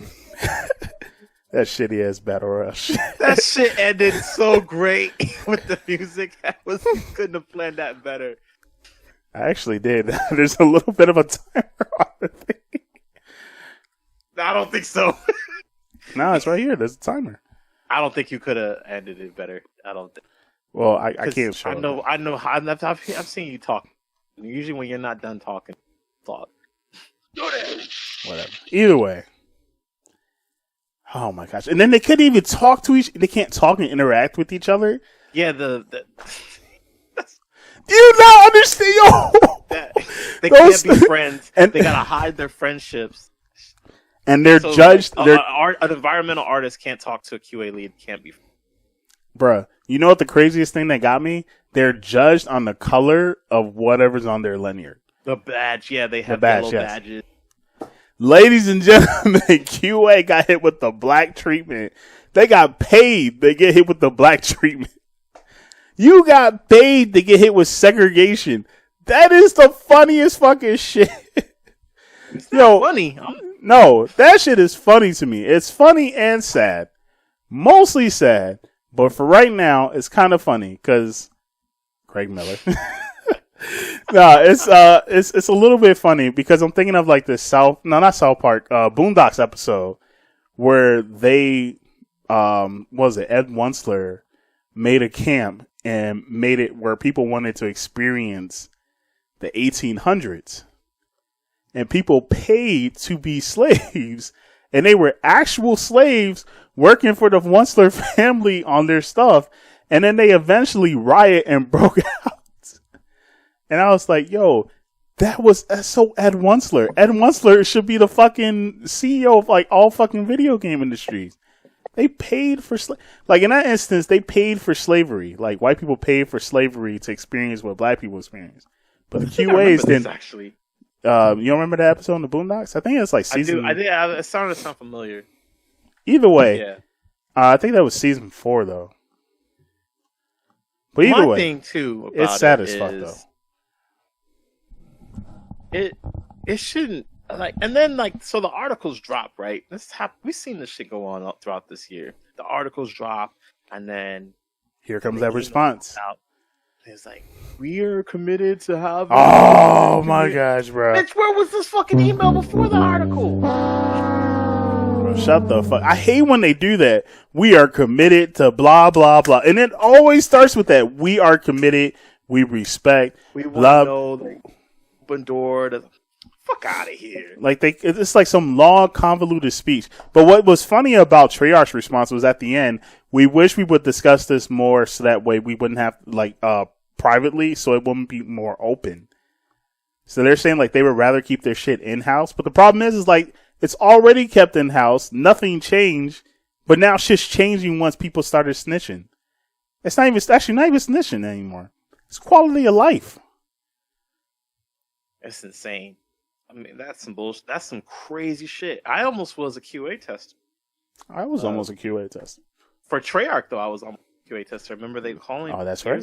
That shitty ass Battle Royale shit. That shit ended so great with the music. You couldn't have planned that better. I actually did. There's a little bit of a timer on the thing. I don't think so. No, it's right here. There's a timer. I don't think you could have ended it better. I don't think. Well, I can't show. I know. I've seen you talk. Usually, when you're not done talking, talk. Whatever. Either way. Oh my gosh! And then they couldn't even talk to each. They can't talk and interact with each other. Yeah, Do you not understand? They can't be friends, and they gotta hide their friendships. And they're judged. An environmental artist can't talk to a QA lead. Can't be. Bruh, you know what the craziest thing that got me? They're judged on the color of whatever's on their lanyard. The badge, yeah, they have yellow badges. Ladies and gentlemen, QA got hit with the black treatment. They got paid to get hit with the black treatment. You got paid to get hit with segregation. That is the funniest fucking shit. It's not funny. No, that shit is funny to me. It's funny and sad. Mostly sad. But for right now, it's kind of funny because Craig Miller. No, it's a little bit funny because I'm thinking of like this Boondocks episode where they Ed Wunsler made a camp and made it where people wanted to experience the 1800s. And people paid to be slaves, and they were actual slaves working for the Wunsler family on their stuff. And then they eventually riot and broke out And I was like, yo, that's so Ed Wunsler. Ed Wunsler should be the fucking CEO of like all fucking video game industries. They paid for like in that instance, they paid for slavery. Like white people paid for slavery to experience what black people experience. But the QAs didn't. Actually, you don't remember that episode in the Boondocks? I think it's like season. I did. It sounded familiar. Either way, yeah. I think that was season 4 though. But either My way, thing too about it's sad as fuck though. It shouldn't like, and then like, so the articles drop, right? We've seen this shit go on throughout this year. The articles drop, and then here comes that response. It's like, we are committed to have. Oh my gosh, bro! Bitch, where was this fucking email before the article? Bro, shut the fuck! I hate when they do that. We are committed to blah blah blah, and it always starts with that. We are committed. We respect. We want blah. to know the open door. Fuck out of here! Like it's like some long convoluted speech. But what was funny about Treyarch's response was at the end. We wish we would discuss this more, so that way we wouldn't have privately, so it wouldn't be more open. So they're saying like they would rather keep their shit in house. But the problem is like it's already kept in house. Nothing changed, but now shit's changing once people started snitching. It's not even snitching anymore. It's quality of life. It's insane. I mean, that's some bullshit. That's some crazy shit. I almost was a QA tester. I was almost a QA tester. For Treyarch, though, I was almost a QA tester. Remember they calling? Oh, that's right.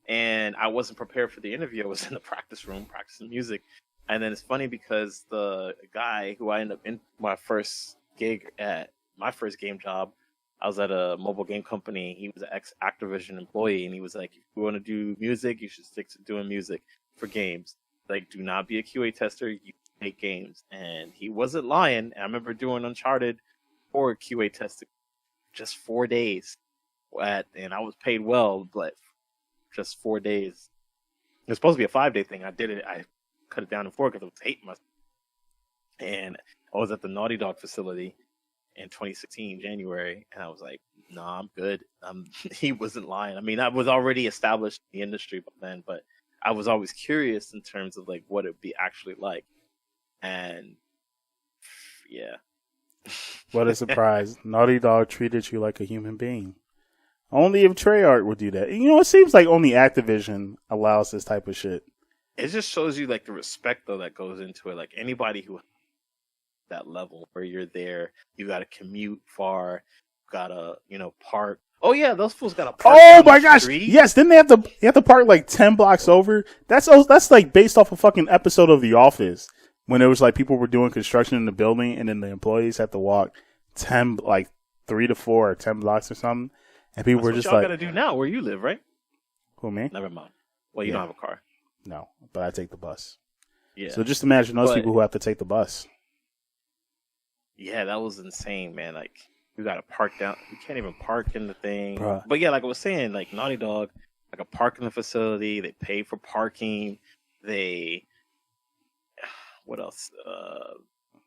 And I wasn't prepared for the interview. I was in the practice room practicing music. And then it's funny because the guy who I ended up in my first gig at, my first game job, I was at a mobile game company. He was an ex-Activision employee, and he was like, if you want to do music, you should stick to doing music for games. Like, do not be a QA tester. You make games. And he wasn't lying. I remember doing Uncharted for QA testing just 4 days. And I was paid well, but just 4 days. It was supposed to be a 5-day thing. I did it. I cut it down to 4 because I was hating myself. And I was at the Naughty Dog facility in 2016, January. And I was like, nah, I'm good. He wasn't lying. I mean, I was already established in the industry by then, but I was always curious in terms of like what it'd be actually like. And yeah. What a surprise. Naughty Dog treated you like a human being. Only if Treyarch would do that. You know, it seems like only Activision allows this type of shit. It just shows you like the respect though that goes into it. Like anybody who that level where you're there, you gotta commute far, gotta, park. Oh yeah, those fools gotta park. Oh my gosh! Street. Yes, didn't they have to park like 10 blocks over? That's like based off a fucking episode of The Office when it was like people were doing construction in the building and then the employees had to walk 3 to 4 or 10 blocks or something, and people were just y'all gotta do now where you live, right? Who, me? Never mind. Well, you don't have a car. No, but I take the bus. Yeah. So just imagine those people who have to take the bus. Yeah, that was insane, man. Like, you gotta park down. You can't even park in the thing. Bruh. But yeah, like I was saying, like Naughty Dog, like a park in the facility. They pay for parking. What else?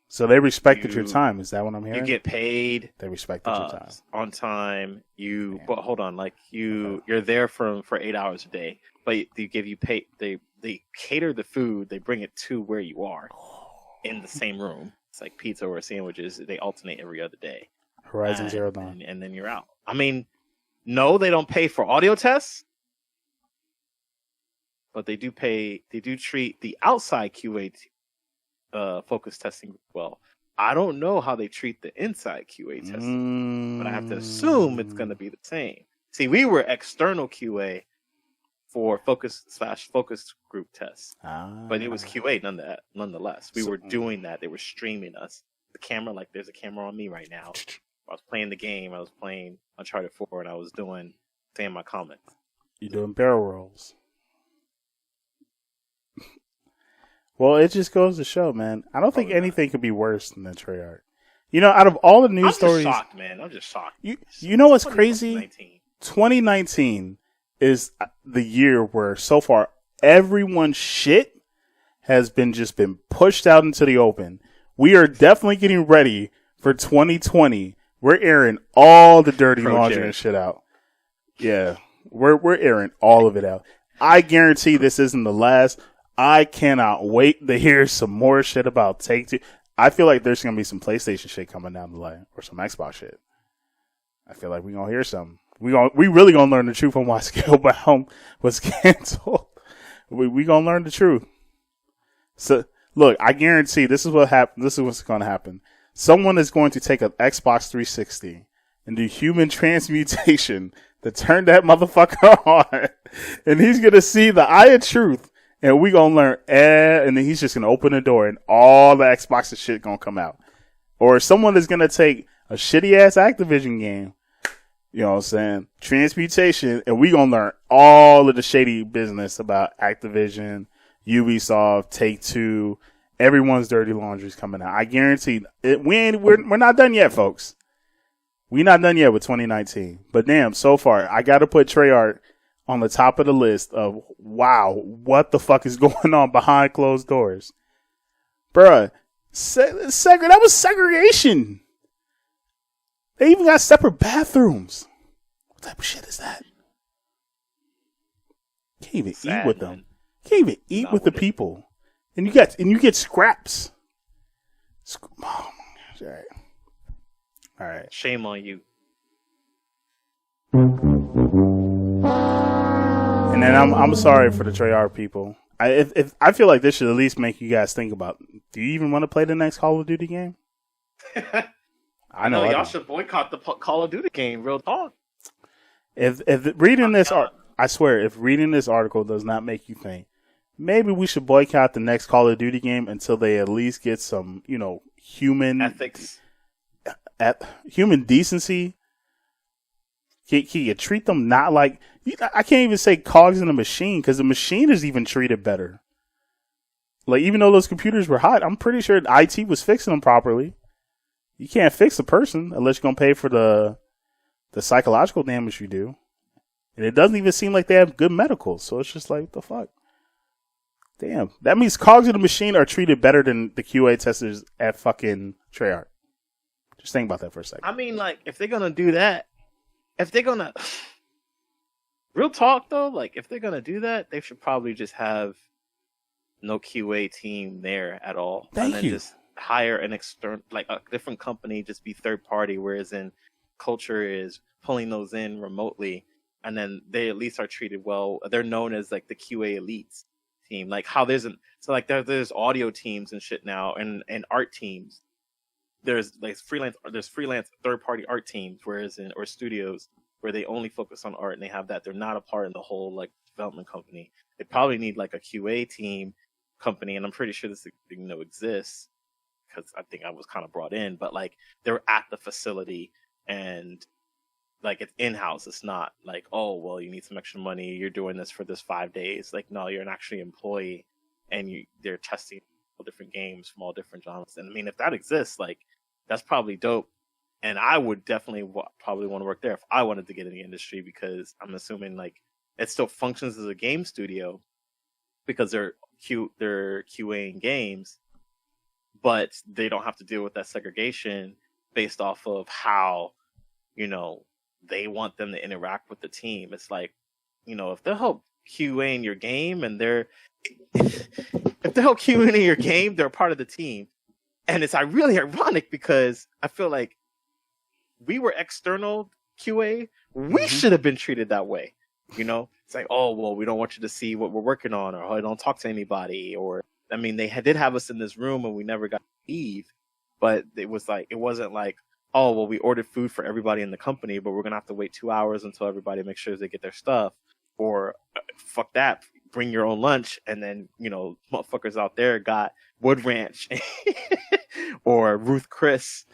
So they respected your time. Is that what I'm hearing? You get paid. They respected your time on time. But hold on, like you're there for 8 hours a day. But they give you pay. They cater the food. They bring it to where you are in the same room. It's like pizza or sandwiches. They alternate every other day. Horizon Zero Dawn. And then you're out. I mean, no, they don't pay for audio tests, but they do pay. They do treat the outside QA focus testing well. I don't know how they treat the inside QA testing, but I have to assume it's going to be the same. See, we were external QA for focus group tests, but it was QA nonetheless. We were doing that. They were streaming us. The camera, like there's a camera on me right now. I was playing the game. I was playing Uncharted 4, and I was saying my comments. You're doing barrel rolls. Well, it just goes to show, man. I don't think anything could be worse than the Treyarch. Out of all the news stories, I'm just shocked, man. I'm just shocked. You know what's crazy? 2019 is the year where so far everyone's shit has been pushed out into the open. We are definitely getting ready for 2020. We're airing all the dirty laundry and shit out. Yeah, we're airing all of it out. I guarantee this isn't the last. I cannot wait to hear some more shit about Take-Two. I feel like there's going to be some PlayStation shit coming down the line, or some Xbox shit. I feel like we're going to hear something. We really going to learn the truth on why Scalebound was canceled. We going to learn the truth. So, look, I guarantee this is what this is what's going to happen. Someone is going to take an Xbox 360 and do human transmutation to turn that motherfucker on. And he's going to see the eye of truth. And we going to learn, and then he's just going to open the door and all the Xbox shit going to come out. Or someone is going to take a shitty ass Activision game, you know what I'm saying, transmutation, and we going to learn all of the shady business about Activision, Ubisoft, Take-Two, everyone's dirty laundry is coming out. I guarantee it. We're not done yet, folks. We're not done yet with 2019. But damn, so far, I got to put Treyarch on the top of the list of, wow, what the fuck is going on behind closed doors? Bruh, that was segregation. They even got separate bathrooms. What type of shit is that? Can't even eat with them. Can't even eat with the people. And you get scraps. Oh my gosh. All right. All right. Shame on you. And then I'm sorry for the Treyarch people. I feel like this should at least make you guys think about, do you even want to play the next Call of Duty game? I know y'all should boycott the Call of Duty game. Real talk. If reading this, I swear, if reading this article does not make you think, maybe we should boycott the next Call of Duty game until they at least get some, human ethics, human decency. Can you treat them not like, I can't even say cogs in a machine, because the machine is even treated better. Like, even though those computers were hot, I'm pretty sure IT was fixing them properly. You can't fix a person unless you're going to pay for the psychological damage you do. And it doesn't even seem like they have good medical. So it's just like, what the fuck? Damn. That means cogs in the machine are treated better than the QA testers at fucking Treyarch. Just think about that for a second. I mean, like, if they're going to do that, real talk though, like, if they're going to do that, they should probably just have no QA team there at all. Thank you. Just hire an external, like a different company, just be third party, whereas in culture is pulling those in remotely, and then they at least are treated well. They're known as like the QA elites team, like how there's there's audio teams and shit now, and art teams. There's freelance third party art teams, whereas or studios where they only focus on art and they have that. They're not a part of the whole like development company. They probably need like a QA team company, and I'm pretty sure this exists, because I think I was kind of brought in, but like they're at the facility and like it's in-house. It's not like, oh, well, you need some extra money, you're doing this for this 5 days. Like, no, you're an actually employee, and they're testing all different games from all different genres. And I mean, if that exists, like, that's probably dope. And I would definitely probably want to work there if I wanted to get in the industry, because I'm assuming like it still functions as a game studio because they're QAing games, but they don't have to deal with that segregation based off of how, they want them to interact with the team. It's like, if they'll help QA your game and they're part of the team. And it's really ironic because I feel like we were external QA. We should have been treated that way. It's like, oh, well, we don't want you to see what we're working on, or don't talk to anybody. Or, I mean, they did have us in this room and we never got to leave. But it wasn't like, oh, well, we ordered food for everybody in the company, but we're going to have to wait 2 hours until everybody makes sure they get their stuff. Or fuck that, bring your own lunch. And then, motherfuckers out there got Wood Ranch or Ruth Chris.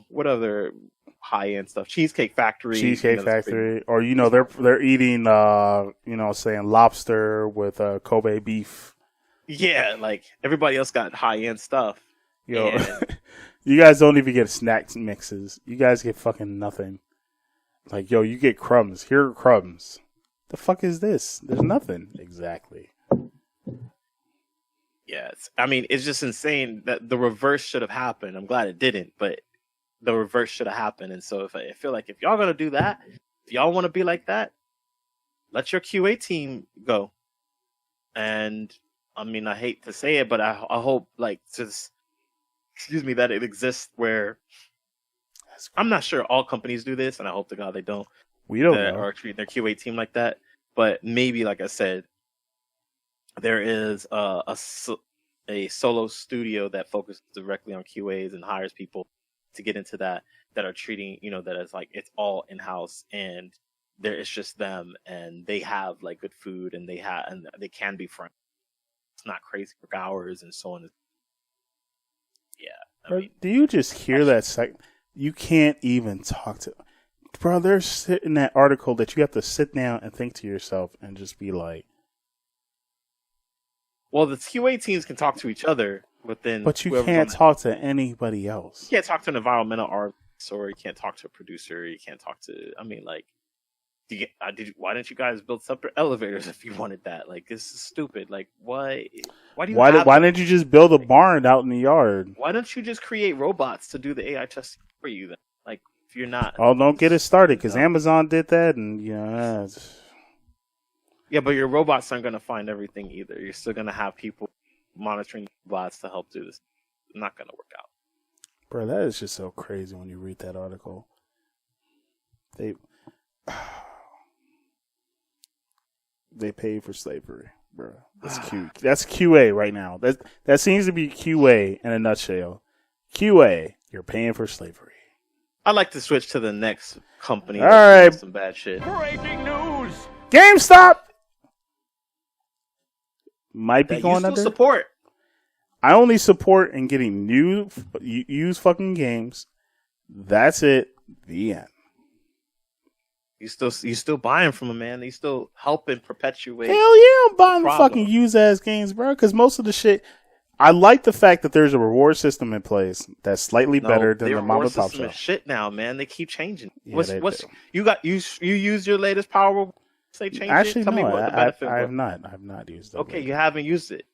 What other high-end stuff? Cheesecake Factory. Or, they're eating, saying lobster with Kobe beef. Yeah, like everybody else got high-end stuff. Yo, you guys don't even get snack mixes. You guys get fucking nothing. Like, yo, you get crumbs. Here are crumbs. The fuck is this? There's nothing. Exactly. Yeah, it's just insane that the reverse should have happened. I'm glad it didn't, but the reverse should have happened. And so I feel like if y'all gonna do that, if y'all want to be like that, let your QA team go. And I mean, I hate to say it, but I hope like just that it exists where I'm not sure all companies do this, and I hope to God they don't. We don't know. Or treat their QA team like that. But maybe, like I said, there is a solo studio that focuses directly on QAs and hires people to get into that are treating, that is like it's all in house and it's just them and they have like good food and they can be friends. It's not crazy work hours and so on. Yeah. Do you just hear that? You can't even talk to. Bro, there's in that article that you have to sit down and think to yourself and just be like. Well, the QA teams can talk to each other, but you can't talk to anybody else. You can't talk to an environmental artist, or you can't talk to a producer. You can't talk to. I mean, like, why didn't you guys build separate elevators if you wanted that? Like, this is stupid. Like, why do you? Why didn't you just build a barn out in the yard? Why don't you just create robots to do the AI testing for you then? Like, if you're not. Oh, don't get it started because Amazon did that, and Yeah, but your robots aren't going to find everything either. You're still going to have people monitoring robots to help do this. It's not going to work out. Bro, that is just so crazy when you read that article. They paid for slavery, bro. That's QA right now. That seems to be QA in a nutshell. QA, you're paying for slavery. I'd like to switch to the next company. All right. Some bad shit. Breaking news! Gamestop might be going under. Support. I only support in getting new used fucking games. That's it. The end. You still buying from them, man. You still helping perpetuate. Hell yeah, I'm buying the fucking used ass games, bro. Because most of the shit, I like the fact that there's a reward system in place that's slightly better than the mom and pop shop. Shit now, man. They keep changing. Yeah, you used your latest Power? Say change Actually, it. Tell me what the benefit I have not. I have not used it. Okay, you haven't used it.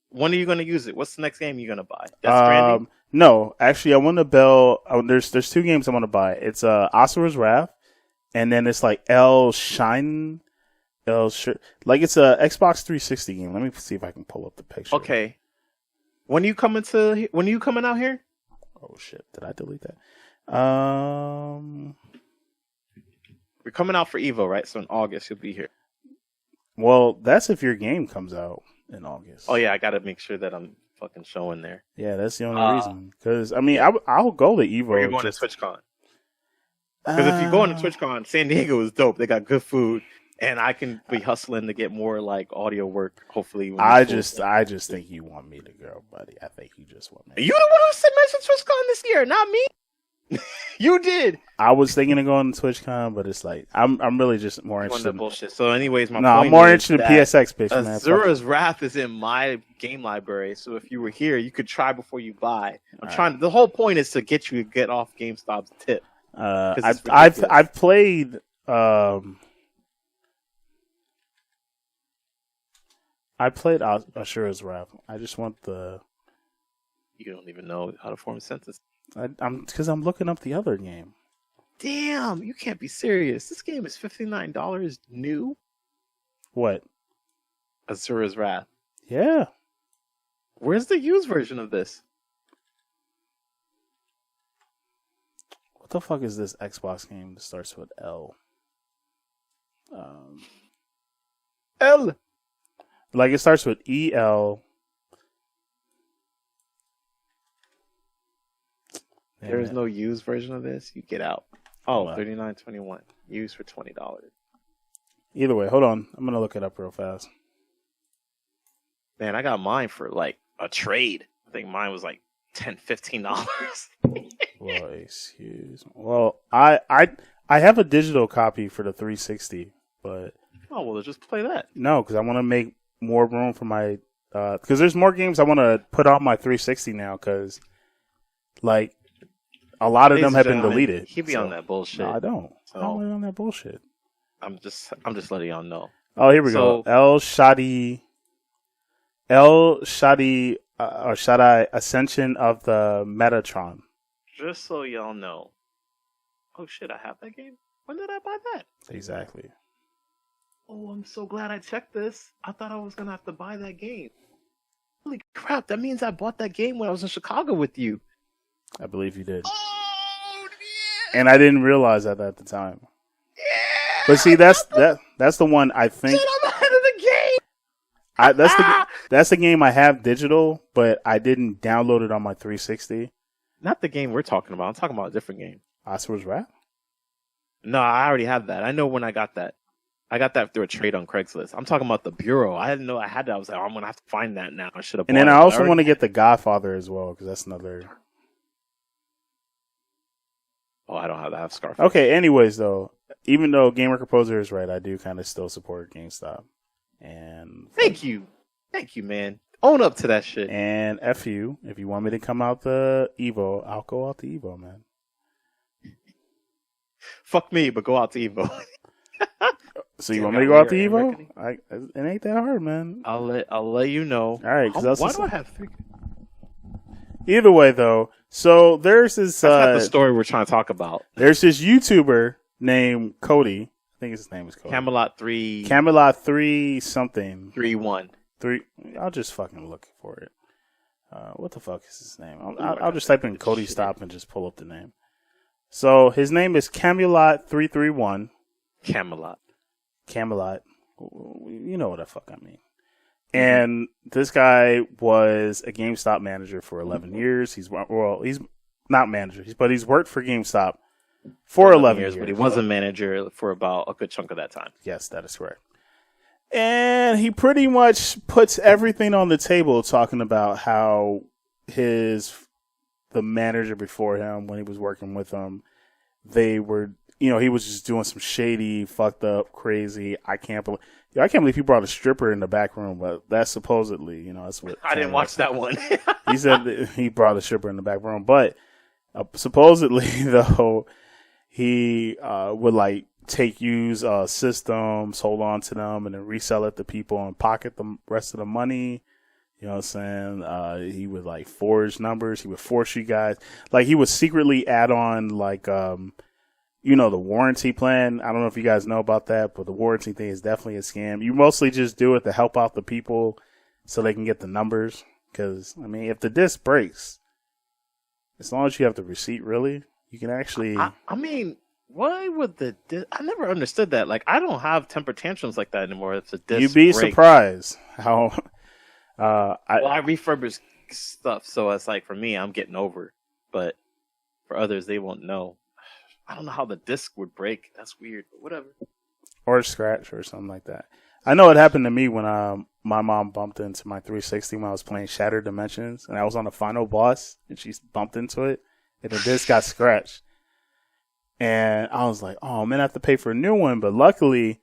When are you going to use it? What's the next game you're going to buy? Death Stranding? No, actually, I want to build. There's two games I want to buy. It's Asura's Wrath, and then it's like like it's a Xbox 360 game. Let me see if I can pull up the picture. Okay. When are you coming out here? Oh shit! Did I delete that? We're coming out for Evo, right? So in August you'll be here. Well, that's if your game comes out in August. Oh yeah, I got to make sure that I'm fucking showing there. Yeah, that's the only reason. Because I mean, I'll go to Evo. Or you're going to TwitchCon. Because if you go on to TwitchCon, San Diego is dope. They got good food, and I can be hustling to get more like audio work. Hopefully, I just think you want me to go, buddy. I think you just want me. You the one who said mention TwitchCon this year, not me. You did. I was thinking of going to TwitchCon, but it's like I'm really just more interested in bullshit. So, anyways, point I'm more interested in PSX, bitch. Azura's Wrath is in my game library, so if you were here, you could try before you buy. The whole point is to get you to get off GameStop's tip. I've played. I played Ashura's Wrath. I just want the. You don't even know how to form a sentence. Because I'm looking up the other game. Damn, you can't be serious. This game is $59 new. What? Azura's Wrath. Yeah. Where's the used version of this? What the fuck is this Xbox game that starts with L? L. Like it starts with EL. There is no used version of this. You get out. Oh, $39.21. Used for $20. Either way, hold on. I'm gonna look it up real fast. Man, I got mine for like a trade. I think mine was like $15. Well, excuse me. Well, I have a digital copy for the 360, but just play that. No, because I want to make more room for my. Because there's more games I want to put on my 360 now. Because like. A lot of them have been deleted. He be on that bullshit. No, I don't. I'm not on that bullshit. I'm just letting y'all know. Oh, here we go. El Shaddai Ascension of the Metatron. Just so y'all know. Oh shit, I have that game? When did I buy that? Exactly. oh, I'm so glad I checked this. I thought I was gonna have to buy that game. Holy crap! That means I bought that game when I was in Chicago with you. I believe you did. Oh, yeah. And I didn't realize that at the time. Yeah. But see, that's the one I think. Shit, I'm ahead of the game. That's the game I have digital, but I didn't download it on my 360. Not the game we're talking about. I'm talking about a different game. Oscar's Wrath? No, I already have that. I know when I got that. I got that through a trade on Craigslist. I'm talking about the Bureau. I didn't know I had that. I was like, oh, I'm gonna have to find that now. I should have. And then I also want to get the Godfather as well because that's another. Oh, I don't have that. I have Scarface. Okay. Anyways, though, even though Gamer Composer is right, I do kind of still support GameStop. And thank you, man. Own up to that shit. And F you, if you want me to come out the Evo, I'll go out the Evo, man. Fuck me, but go out to Evo. So you want me to go out the Evo? It ain't that hard, man. I'll let you know. All right. Why do I have 3? Either way, though, so there's this. That's not the story we're trying to talk about. There's this YouTuber named Cody. I think his name is Cody. Camelot 3. Camelot 3 something. 3-1. 3. I'll just fucking look for it. What the fuck is his name? I'll just type in Cody Stop and just pull up the name. So his name is Camelot 331. Camelot. You know what the fuck I mean. And this guy was a GameStop manager for 11 years. He's not manager, but he's worked for GameStop for 11 years. But he was a manager for about a good chunk of that time. Yes, that is correct. And he pretty much puts everything on the table talking about how the manager before him, when he was working with him, they were, he was just doing some shady, fucked up, crazy. I can't believe he brought a stripper in the back room, but that's supposedly, that's what. I didn't watch that one. He said that he brought a stripper in the back room, but supposedly, though, he would take used systems, hold on to them, and then resell it to people and pocket the rest of the money. You know what I'm saying? He would forge numbers. He would force you guys. He would secretly add on the warranty plan. I don't know if you guys know about that, but the warranty thing is definitely a scam. You mostly just do it to help out the people so they can get the numbers. Because, if the disc breaks, as long as you have the receipt, really, you can actually. Why would I never understood that. I don't have temper tantrums like that anymore. If the disc You'd be surprised how. I refurbish stuff, so it's for me, I'm getting over it. But for others, they won't know. I don't know how the disc would break. That's weird, but whatever. Or scratch or something like that. I know it happened to me when my mom bumped into my 360 when I was playing Shattered Dimensions, and I was on the final boss, and she bumped into it, and the disc got scratched. And I was like, oh, man, I have to pay for a new one. But luckily,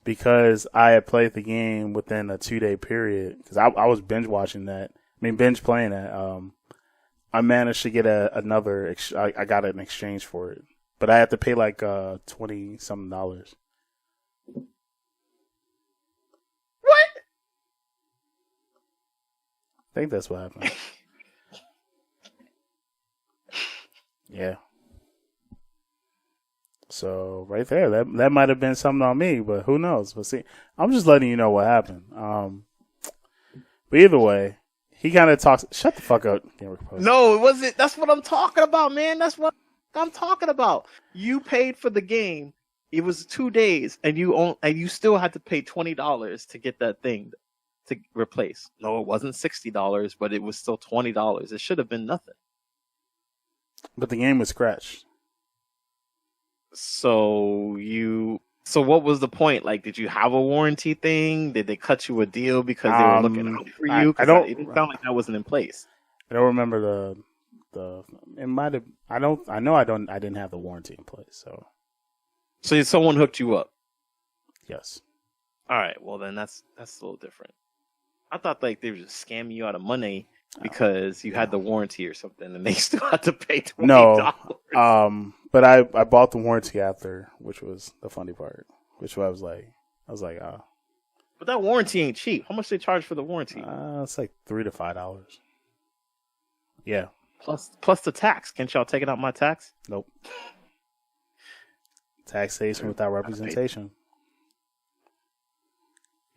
because I had played the game within a 2-day period, because I was binge playing that, I managed to get another, I got an exchange for it. But I had to pay $20-something. What? I think that's what happened. Yeah. So right there, that might have been something on me, but who knows? But see, I'm just letting you know what happened. But either way, he kind of talks. Shut the fuck up. No, it wasn't. That's what I'm talking about, man. That's what I'm talking about. You paid for the game. It was 2 days, and you still had to pay $20 to get that thing to replace. No, it wasn't $60, but it was still $20. It should have been nothing. But the game was scratched. So what was the point? Did you have a warranty thing? Did they cut you a deal because they were looking out for you? It didn't sound like that wasn't in place. I don't remember it might have. I didn't have the warranty in place. So someone hooked you up. Yes. All right. Well, then that's a little different. I thought they were just scamming you out of money because you had the warranty or something, and they still had to pay $20. No. But I bought the warranty after, which was the funny part. Which I was like, But that warranty ain't cheap. How much they charge for the warranty? It's $3 to $5. Yeah. Plus the tax. Can't y'all take it out my tax? Nope. Taxation without representation.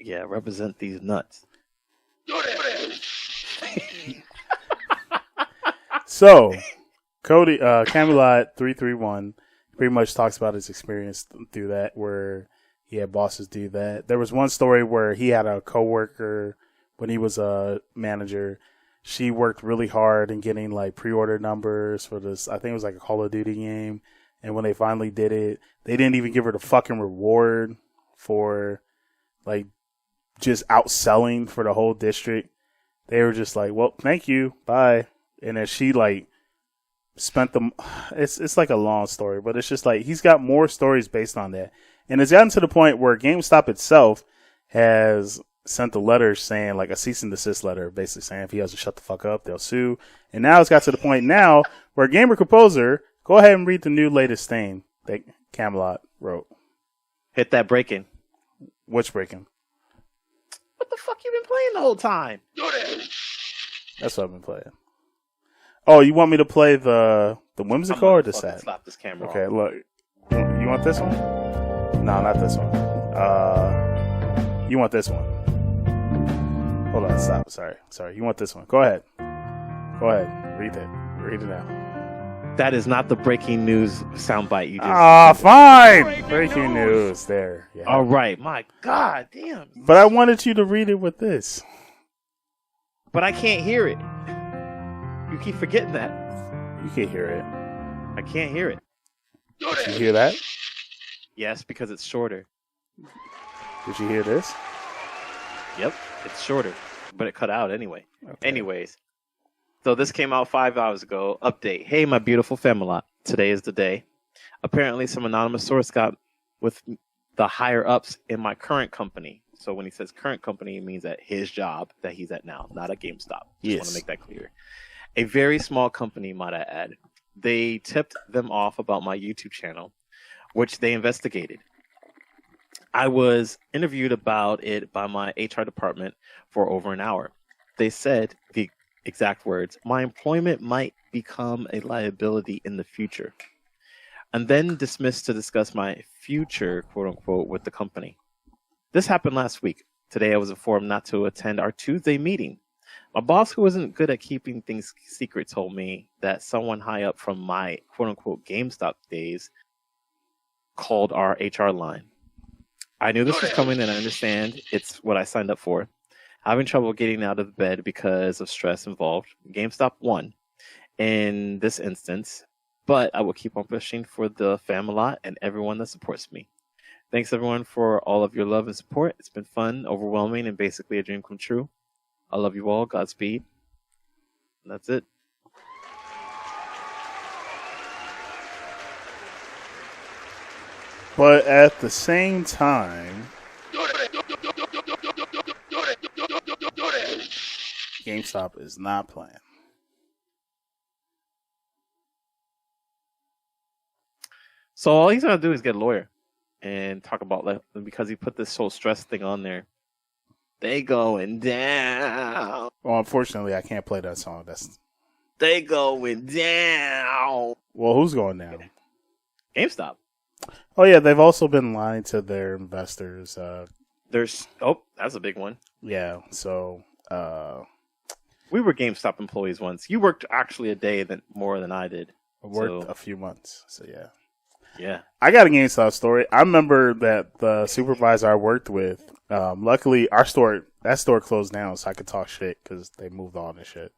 Yeah, represent these nuts. So, Cody, Camelot 331 pretty much talks about his experience through that, where he had bosses do that. There was one story where he had a coworker when he was a manager. She worked really hard in getting like pre-order numbers for this. I think it was like a Call of Duty game. And when they finally did it, they didn't even give her the fucking reward for like just outselling for the whole district. They were just like, well, thank you. Bye. And then she like spent them. It's like a long story, but it's just like he's got more stories based on that. And it's gotten to the point where GameStop itself has sent a letter saying, like a cease and desist letter, basically saying if he doesn't shut the fuck up, they'll sue. And now it's got to the point now where Gamer Composer, go ahead and read the new latest thing that Camelot wrote. Hit that break-in. Which break-in? What the fuck you been playing the whole time? That's what I've been playing. Oh, you want me to play the whimsical or the sad? Slap this camera Okay, off. look. You want this one? No, not this one. You want this one? Hold on, stop. Sorry. You want this one? Go ahead. Read it. Read it now. That is not the breaking news soundbite you just. Ah, fine. Breaking news. There. Yeah. All right. My God, damn. But I wanted you to read it with this. But I can't hear it. You keep forgetting that. You can hear it. I can't hear it. Did you hear that? Yes, because it's shorter. Did you hear this? Yep, it's shorter, but it cut out anyway. Okay. Anyways, so this came out 5 hours ago. Update. Hey, my beautiful Femalot. Today is the day. Apparently, some anonymous source got with the higher ups in my current company. So when he says current company, it means at his job that he's at now, not at GameStop. Just want to make that clear. A very small company, might I add. They tipped them off about my YouTube channel, which they investigated. I was interviewed about it by my HR department for over an hour. They said the exact words, my employment might become a liability in the future, and then dismissed to discuss my future, quote unquote, with the company. This happened last week. Today I was informed not to attend our Tuesday meeting. My boss, who wasn't good at keeping things secret, told me that someone high up from my quote unquote GameStop days called our HR line. I knew this was coming, and I understand it's what I signed up for. Having trouble getting out of bed because of stress involved. GameStop won in this instance, but I will keep on pushing for the family and everyone that supports me. Thanks, everyone, for all of your love and support. It's been fun, overwhelming, and basically a dream come true. I love you all. Godspeed. And that's it. But at the same time, GameStop is not playing. So all he's gonna do is get a lawyer and talk about that, because he put this whole stress thing on there. They going down. Well, unfortunately, I can't play that song. They going down. Well, who's going down? GameStop. Oh yeah, they've also been lying to their investors. That's a big one. Yeah, so we were GameStop employees once. You worked actually a day more than I did. I worked a few months. So yeah. Yeah. I got a GameStop story. I remember that the supervisor I worked with, luckily that store closed down, so I could talk shit because they moved on and shit.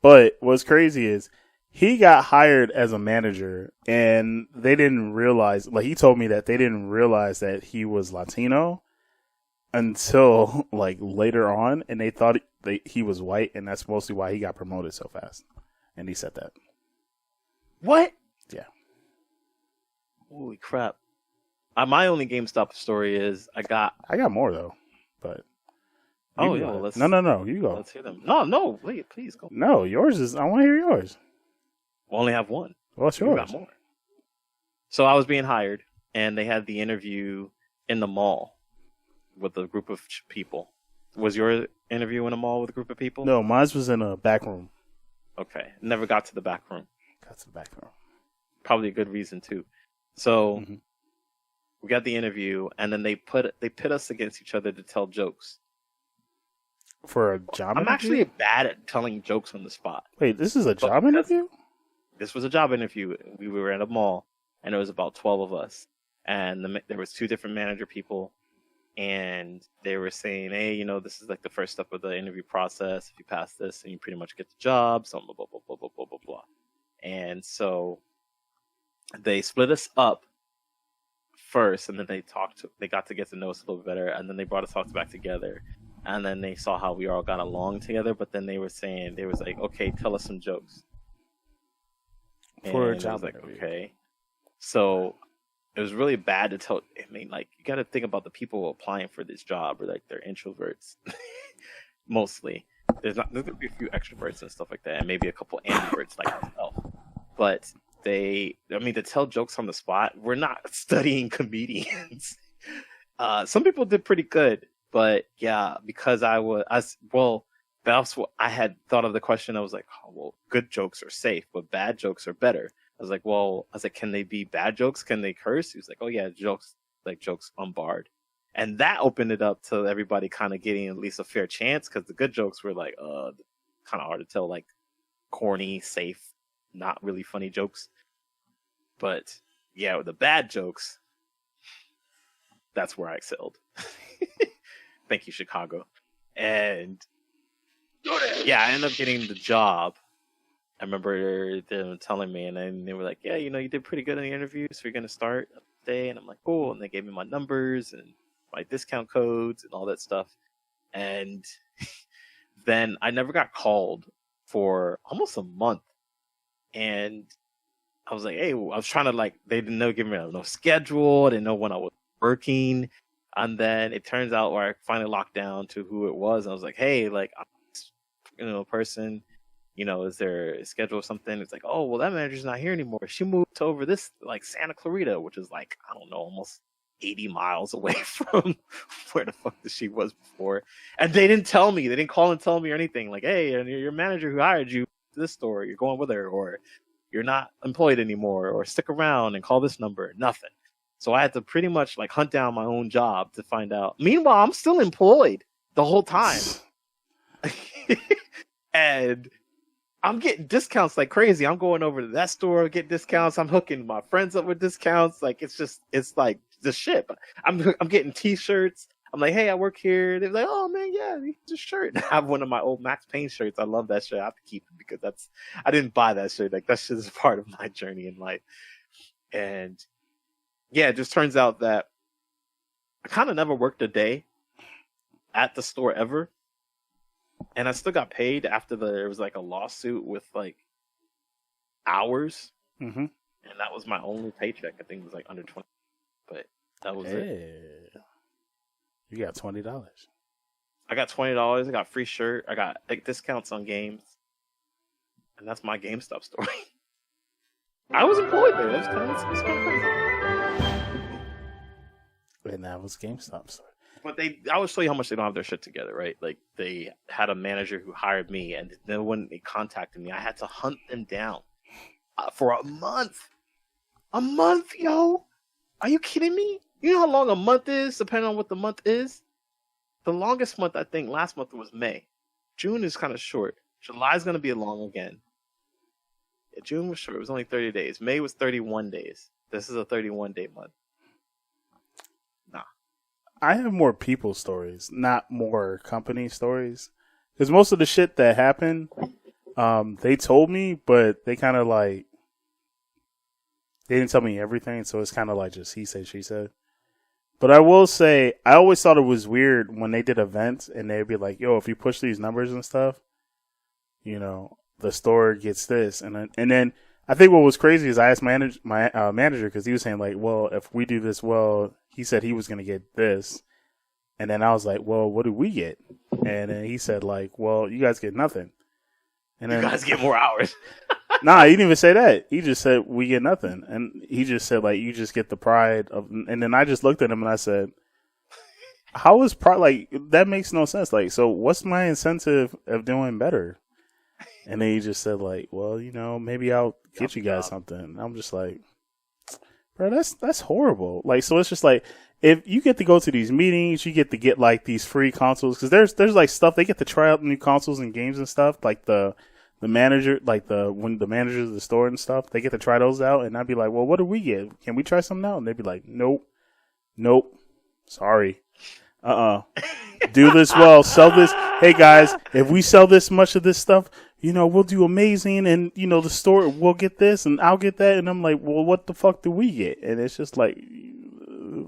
But what's crazy is he got hired as a manager, and they didn't realize, like he told me that they didn't realize that he was Latino until like later on, and they thought he was white, and that's mostly why he got promoted so fast. And he said that. What? Yeah. Holy crap. My only GameStop story is I got more though, but no, you go. Let's hear them. No, wait, please go. No, yours is. I want to hear yours. We only have one. What's We yours? got more. So I was being hired, and they had the interview in the mall with a group of people. Was your interview in a mall with a group of people? No, mine was in a back room. Okay, never got to the back room. Got to the back room. Probably a good reason too. So We got the interview, and then they pit us against each other to tell jokes. For a job I'm interview? actually bad at telling jokes on the spot. Wait, this is a job interview? This was a job interview. We were at a mall, and there was about 12 of us. And there was 2 different manager people, and they were saying, hey, you know, this is like the first step of the interview process. If you pass this, then you pretty much get the job, so blah, blah, blah, blah, blah, blah, blah, blah. And so they split us up first, and then they got to get to know us a little bit better, and then they brought us all back together. And then they saw how we all got along together, but then they was like, okay, tell us some jokes. For a and job I was like, interview. okay. So it was really bad to tell. I mean, like, you got to think about the people applying for this job, or like they're introverts, mostly. There's gonna be a few extroverts and stuff like that, and maybe a couple ambiverts like myself. But to tell jokes on the spot, we're not studying comedians. Some people did pretty good, but yeah, because that's what I had thought of the question. I was like, oh, well, good jokes are safe, but bad jokes are better. I was like, can they be bad jokes? Can they curse? He was like, oh yeah, jokes unbarred. And that opened it up to everybody kind of getting at least a fair chance, because the good jokes were like, kind of hard to tell, like corny, safe, not really funny jokes. But yeah, with the bad jokes, that's where I excelled. Thank you, Chicago. And yeah, I ended up getting the job. I remember them telling me, and then they were like, yeah, you know, you did pretty good in the interview, so you're going to start today. And I'm like, cool. And they gave me my numbers and my discount codes and all that stuff. And then I never got called for almost a month. And I was like, hey, I was trying to, like, they didn't know, give me no schedule. I didn't know when I was working. And then it turns out where I finally locked down to who it was. And I was like, hey, like, you know, person, you know, is there a schedule or something? It's like, oh, well, that manager's not here anymore. She moved to over this, like, Santa Clarita, which is like, I don't know, almost 80 miles away from where the fuck she was before. And they didn't tell me. They didn't call and tell me or anything. Like, hey, and your manager who hired you to this store, you're going with her, or you're not employed anymore, or stick around and call this number. Nothing. So I had to pretty much like hunt down my own job to find out. Meanwhile, I'm still employed the whole time. And I'm getting discounts like crazy. I'm going over to that store, get discounts. I'm hooking my friends up with discounts. Like, it's like the shit. I'm getting t-shirts. I'm like, hey, I work here. They're like, oh man, yeah, it's a shirt. I have one of my old Max Payne shirts. I love that shirt. I have to keep it because I didn't buy that shirt. Like, that shit is part of my journey in life. And yeah, it just turns out that I kind of never worked a day at the store ever. And I still got paid after there was like a lawsuit with like hours. Mm-hmm. And that was my only paycheck. I think it was like under 20, but that was it. You got $20. I got $20. I got free shirt. I got like discounts on games. And that's my GameStop story. I was employed there. That's kind of crazy. And that was GameStop story. But I will show you how much they don't have their shit together, right? Like, they had a manager who hired me, and then when they contacted me, I had to hunt them down for a month. A month, yo? Are you kidding me? You know how long a month is, depending on what the month is? The longest month, I think, last month was May. June is kind of short. July's going to be long again. Yeah, June was short. It was only 30 days. May was 31 days. This is a 31-day month. Nah. I have more people stories, not more company stories. Because most of the shit that happened, they told me, but they kind of like, they didn't tell me everything, so it's kind of like just he said, she said. But I will say, I always thought it was weird when they did events and they'd be like, yo, if you push these numbers and stuff, you know, the store gets this. And then I think what was crazy is I asked my manager, because he was saying like, well, if we do this well, he said he was going to get this. And then I was like, well, what do we get? And then he said like, well, you guys get nothing. And then, you guys get more hours. Nah, he didn't even say that. He just said we get nothing. And he just said like, you just get the pride of, and then I just looked at him and I said, how is pride, like, that makes no sense. Like, so what's my incentive of doing better? And then he just said like, well, you know, maybe I'll get you guys something. I'm just like, bro, that's horrible. Like, so it's just like, if you get to go to these meetings, you get to get like these free consoles, because there's like stuff they get to try out new consoles and games and stuff. Like the manager, like when the managers of the store and stuff, they get to try those out, and I'd be like, well, what do we get? Can we try something out? And they'd be like, nope, sorry, do this well, sell this. Hey guys, if we sell this much of this stuff, we'll do amazing, and the store will get this, and I'll get that, and I'm like, well, what the fuck do we get? And it's just like,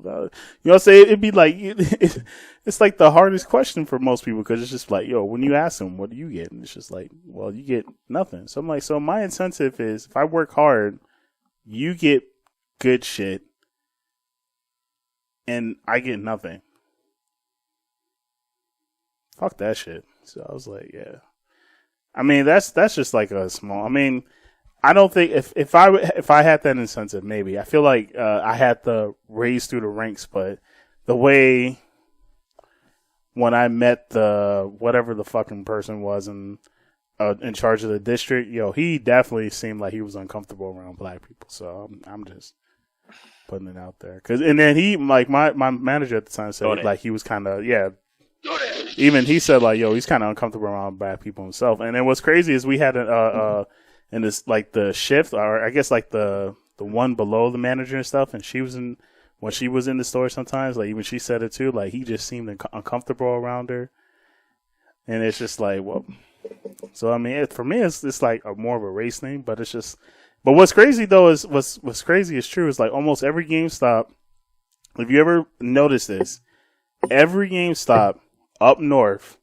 what I'm saying? It'd be like, it's like the hardest question for most people, because it's just like, when you ask them, what do you get? And it's just like, well, you get nothing. So I'm like, so my incentive is, if I work hard, you get good shit, and I get nothing. Fuck that shit. So I was like, yeah. I mean, that's just like a small. I mean, I don't think if I had that incentive, maybe I feel like I had to raise through the ranks, but the way when I met the whatever the fucking person was in charge of the district, he definitely seemed like he was uncomfortable around black people. So I'm just putting it out there, and then he, like, my manager at the time said like he was kind of even he said like, he's kind of uncomfortable around black people himself. And then what's crazy is we had in this, like, the shift, or I guess like the one below the manager and stuff, and when she was in the store sometimes, like, even she said it too, like, he just seemed uncomfortable around her. And it's just like, well, so I mean, for me it's like more of a race thing, but it's just, but what's crazy though is what's crazy is true is, like, almost every GameStop, if you ever notice this, every GameStop up north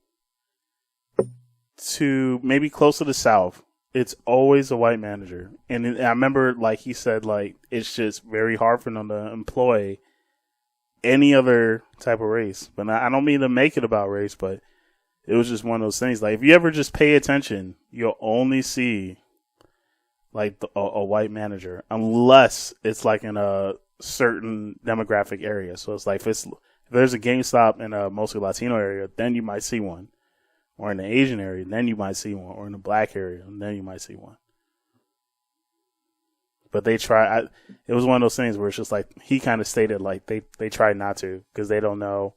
to maybe close to the south, it's always a white manager. And I remember, like, he said, like, it's just very hard for them to employ any other type of race. But I don't mean to make it about race, but it was just one of those things. Like, if you ever just pay attention, you'll only see, like, a white manager, unless it's like in a certain demographic area. So it's like, if there's a GameStop in a mostly Latino area, then you might see one. Or in the Asian area, then you might see one. Or in the black area, and then you might see one. But they try. It was one of those things where it's just like, he kind of stated like they try not to, because they don't know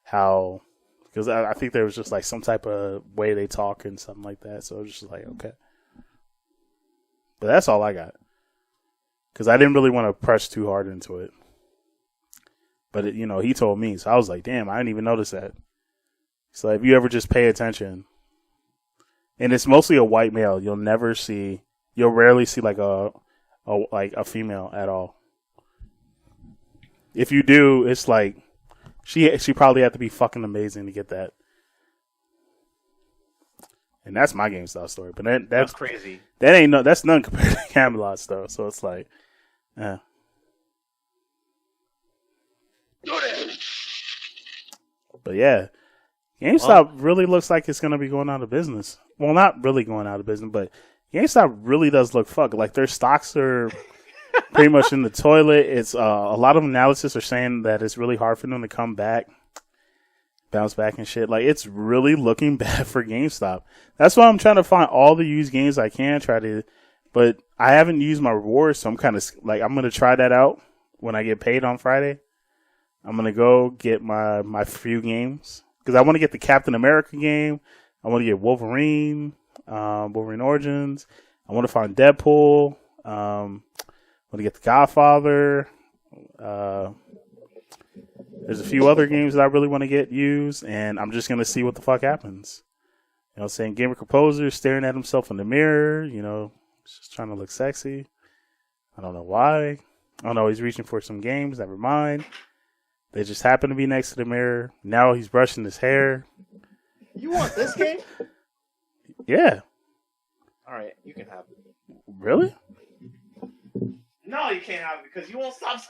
how. Because I think there was just like some type of way they talk and something like that. So it was just like, okay. But that's all I got. Because I didn't really want to press too hard into it. But he told me, so I was like, damn, I didn't even notice that. So if you ever just pay attention, and it's mostly a white male, you'll rarely see like a female at all. If you do, it's like she probably had to be fucking amazing to get that. And that's my GameStop story. But that's crazy. That's none compared to Camelot stuff. So it's like, yeah. But yeah, GameStop really looks like it's going to be going out of business. Well, not really going out of business, but GameStop really does look fucked. Like, their stocks are pretty much in the toilet. It's a lot of analysis are saying that it's really hard for them to come back, bounce back and shit. Like, it's really looking bad for GameStop. That's why I'm trying to find all the used games I can but I haven't used my rewards, so I'm kind of like, I'm going to try that out when I get paid on Friday. I'm going to go get my few games, because I want to get the Captain America game. I want to get Wolverine Origins. I want to find Deadpool. I want to get the Godfather. There's a few other games that I really want to get used, and I'm just going to see what the fuck happens. You know what I'm saying? Gamer Composer staring at himself in the mirror, just trying to look sexy. I don't know why. Oh no, he's reaching for some games. Never mind. They just happen to be next to the mirror. Now he's brushing his hair. You want this game? Yeah. All right, you can have it. Really? No, you can't have it, because you won't stop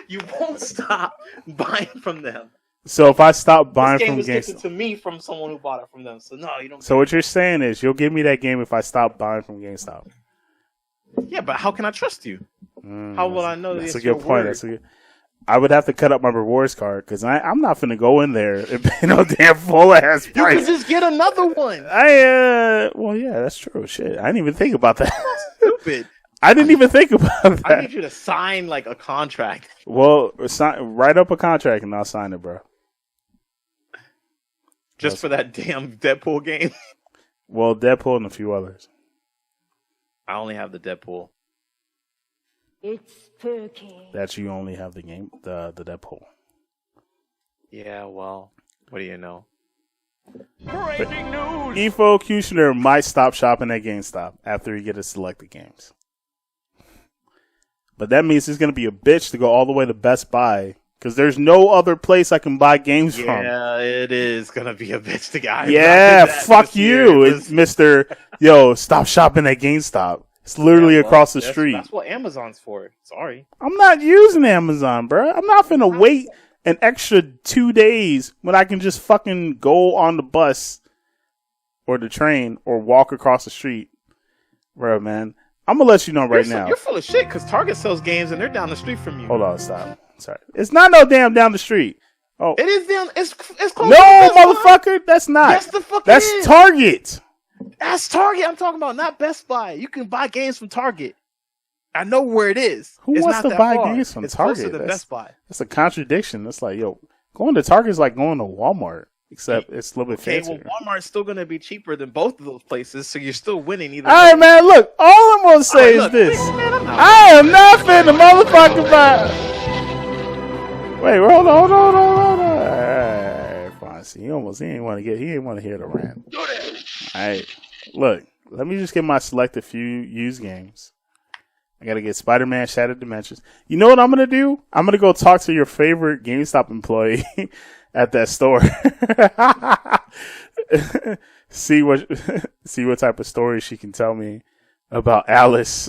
You won't stop buying from them. So if I stop buying from GameStop, this game was gifted GameStop to me from someone who bought it from them. So no, you don't. So what you're saying is you'll give me that game if I stop buying from GameStop. Yeah, but how can I trust you? How will I know that's it's a good point. I would have to cut up my rewards card, because I'm not finna go in there and pay no damn full ass You price. can just get another one. Well, yeah, that's true. Shit, I didn't even think about that. Stupid. I didn't even think about that. I need you to sign like a contract. Well, write up a contract and I'll sign it, bro. Just for that damn Deadpool game. Well, Deadpool and a few others. I only have the Deadpool. It's spooky. That you only have the Deadpool. Yeah, well, what do you know? Breaking news! Efocutioner might stop shopping at GameStop after he gets selected games. But that means he's going to be a bitch to go all the way to Best Buy because there's no other place I can buy games from. Yeah, it is going to be a bitch to guy. Yeah, fuck you. It's Mr. Yo, stop shopping at GameStop. It's literally across the street. That's what Amazon's for. Sorry. I'm not using Amazon, bro. I'm not finna wait an extra 2 days when I can just fucking go on the bus or the train or walk across the street. Bro, man. I'm gonna let you know right now. You're full of shit because Target sells games and they're down the street from you. Hold on, stop. Sorry. It's not no damn down the street. Oh. It is down. It's close. No, motherfucker. That's not. Yes, the fuck That's it is. Target. That's Target I'm talking about, not Best Buy. You can buy games from Target. I know where it is. Who it's wants not to that buy far. games from it's Target? Closer than Best Buy. That's a contradiction. It's like, yo, going to Target is like going to Walmart, except it's a little bit fancier. Okay, well, Walmart's still going to be cheaper than both of those places, so you're still winning either All right, way. man. Look, all I'm gonna say is this: I am not finna motherfucker buy. Wait, hold on. All right, fine. See, he ain't want to hear the rant. All right, look. Let me just get my selected few used games. I got to get Spider-Man Shattered Dimensions. You know what I'm going to do? I'm going to go talk to your favorite GameStop employee at that store. see what type of story she can tell me about Alice.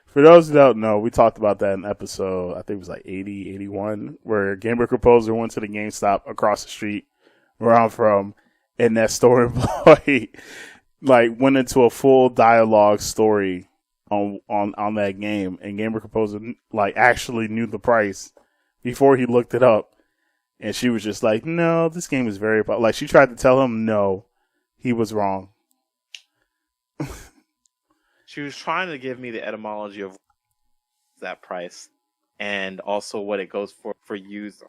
For those who don't know, we talked about that in episode, I think it was like 80, 81, where Gamer Composer went to the GameStop across the street where I'm from, and that store employee like went into a full dialogue story on that game, and Gamer Composer like actually knew the price before he looked it up, and she was just like, "No, this game is very like." She tried to tell him no, he was wrong. She was trying to give me the etymology of that price, and also what it goes for used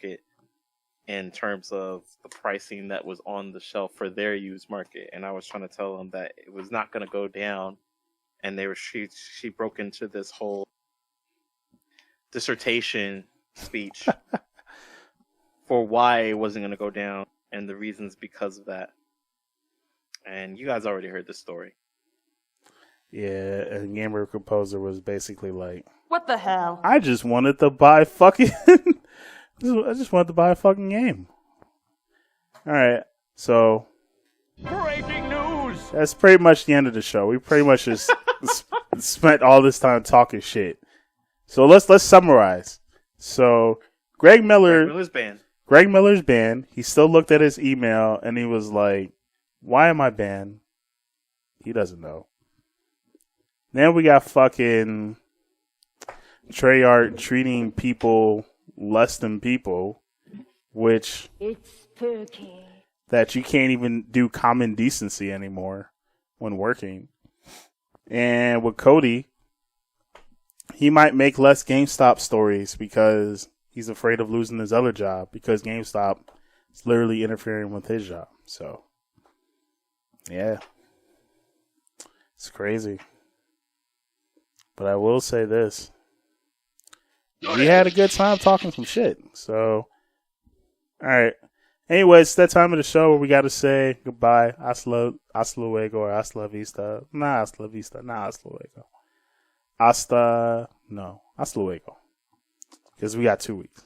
market in terms of the pricing that was on the shelf for their used market. And I was trying to tell them that it was not going to go down, and she broke into this whole dissertation speech for why it wasn't going to go down and the reasons because of that. And you guys already heard this story. Yeah, and Gamer Composer was basically like, What the hell? I just wanted to buy fucking I just wanted to buy a fucking game. Alright, so Breaking news! that's pretty much the end of the show. We pretty much just spent all this time talking shit. So let's summarize. So Greg Miller's banned. He still looked at his email and he was like, why am I banned? He doesn't know. Then we got fucking Treyarch treating people less than people, which It's spooky. that you can't even do common decency anymore when working. And with Cody, he might make less GameStop stories because he's afraid of losing his other job because GameStop is literally interfering with his job. So, yeah. It's crazy. But I will say this. We had a good time talking some shit. So, alright. Anyways, it's that time of the show where we got to say goodbye. Hasta luego or hasta la vista. Nah, hasta la vista. Nah, hasta luego. Hasta luego. Because we got 2 weeks.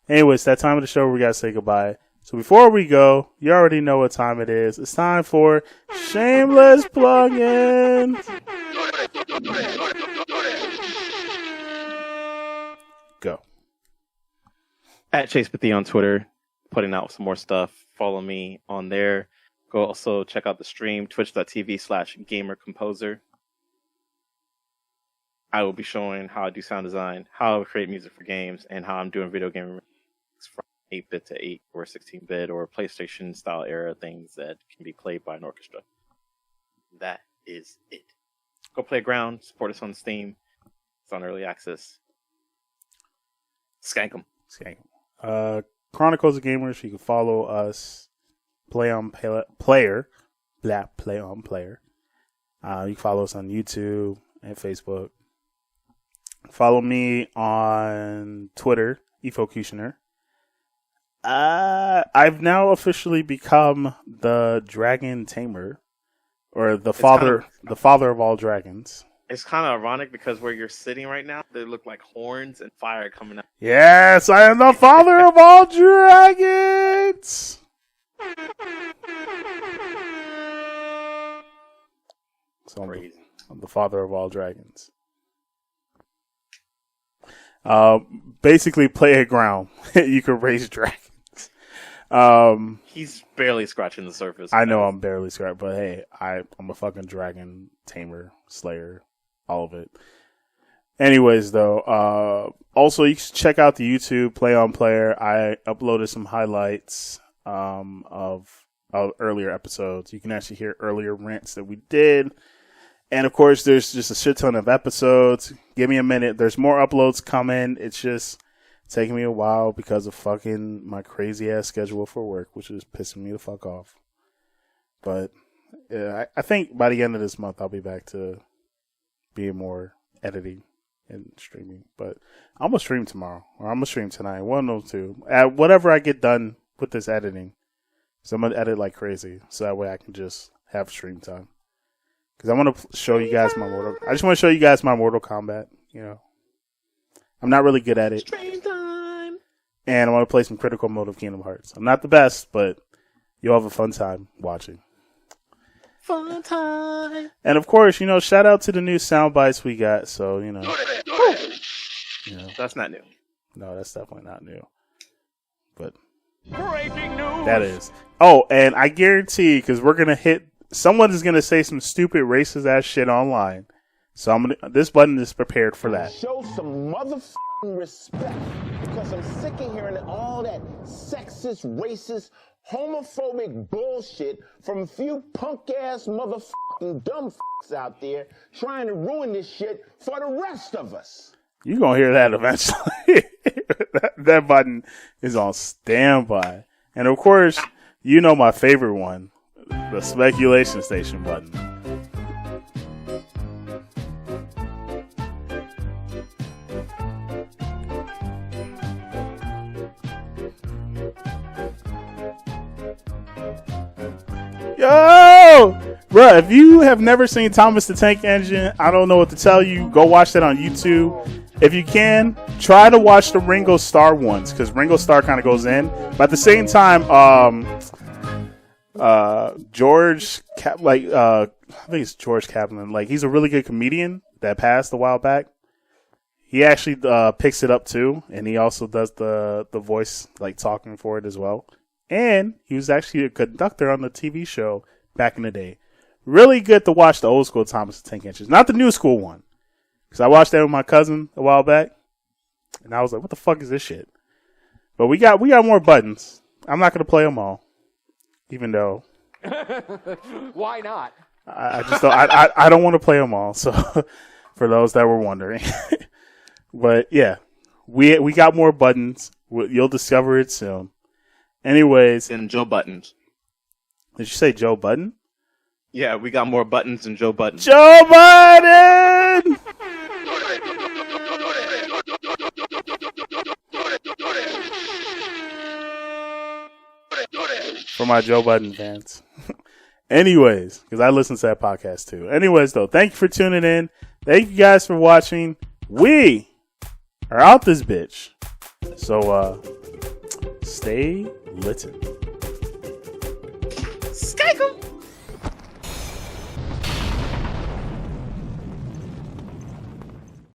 Anyways, that time of the show where we got to say goodbye. So before we go, you already know what time it is. It's time for Shameless Plug-in. Go. At Chase Pathy on Twitter, putting out some more stuff. Follow me on there. Go also check out the stream, twitch.tv/Gamer Composer. I will be showing how I do sound design, how I create music for games, and how I'm doing video game remixes from 8-bit to 8 or 16-bit or PlayStation style era things that can be played by an orchestra. that is it. Go play Ground. Support us on Steam. It's on early access. Skank 'em. Chronicles of Gamers. You can follow us. Play on player. Play on player. You can follow us on YouTube and Facebook. Follow me on Twitter, Efocutioner. I've now officially become the Dragon Tamer, or the father of all dragons. It's kind of ironic because where you're sitting right now, they look like horns and fire coming out. Yes, I am the father of all dragons. So I'm the father of all dragons. Basically, play at ground. You can raise dragons. He's barely scratching the surface. I know I'm barely scratching, but hey, I'm a fucking dragon tamer, slayer, all of it. Anyways, though, also you can check out the YouTube Play on Player. I uploaded some highlights of earlier episodes. You can actually hear earlier rants that we did. And of course, there's just a shit ton of episodes. Give me a minute. There's more uploads coming. It's just taking me a while because of fucking my crazy ass schedule for work, which is pissing me the fuck off. But yeah, I think by the end of this month, I'll be back to being more editing and streaming. But I'm going to stream tomorrow, or I'm going to stream tonight. One of those two. Whatever I get done with this editing. So I'm going to edit like crazy. So that way I can just have stream time. Because I want to show you guys I just want to show you guys my Mortal Kombat, you know. I'm not really good at it. Stream time. And I want to play some Critical Mode of Kingdom Hearts. I'm not the best, but you'll have a fun time watching. Fun time. And of course, you know, shout out to the new soundbites we got. So, you know. That's not new. No, that's definitely not new. But Breaking news. that is. Oh, and I guarantee, because we're going to hit, someone is going to say some stupid racist ass shit online. So this button is prepared for that. Show some motherfucking respect, because I'm sick of hearing all that sexist, racist, homophobic bullshit from a few punk-ass motherfucking dumb fucks out there trying to ruin this shit for the rest of us. You're going to hear that eventually. that button is on standby. And of course, you know my favorite one, the speculation station button. Yo! Bruh, if you have never seen Thomas the Tank Engine, I don't know what to tell you. Go watch that on YouTube. If you can, try to watch the Ringo Starr ones, because Ringo Starr kind of goes in. But at the same time, George, I think it's George Kaplan. Like, he's a really good comedian that passed a while back. He actually picks it up too, and he also does the voice, like, talking for it as well. And he was actually a conductor on the TV show back in the day. Really good to watch the old school Thomas the Tank Engine, not the new school one. Because I watched that with my cousin a while back, and I was like, "What the fuck is this shit?" But we got more buttons. I'm not gonna play them all, even though. Why not? I just don't. I don't want to play them all. So, for those that were wondering, but yeah, we got more buttons. You'll discover it soon. Anyways, And Joe Buttons. Did you say Joe Button? Yeah, we got more buttons than Joe Button. Joe Button! For my Joe Budden fans. Anyways, because I listen to that podcast too. Anyways, though, thank you for tuning in. Thank you guys for watching. We are out this bitch. So, stay litten. Skank 'em.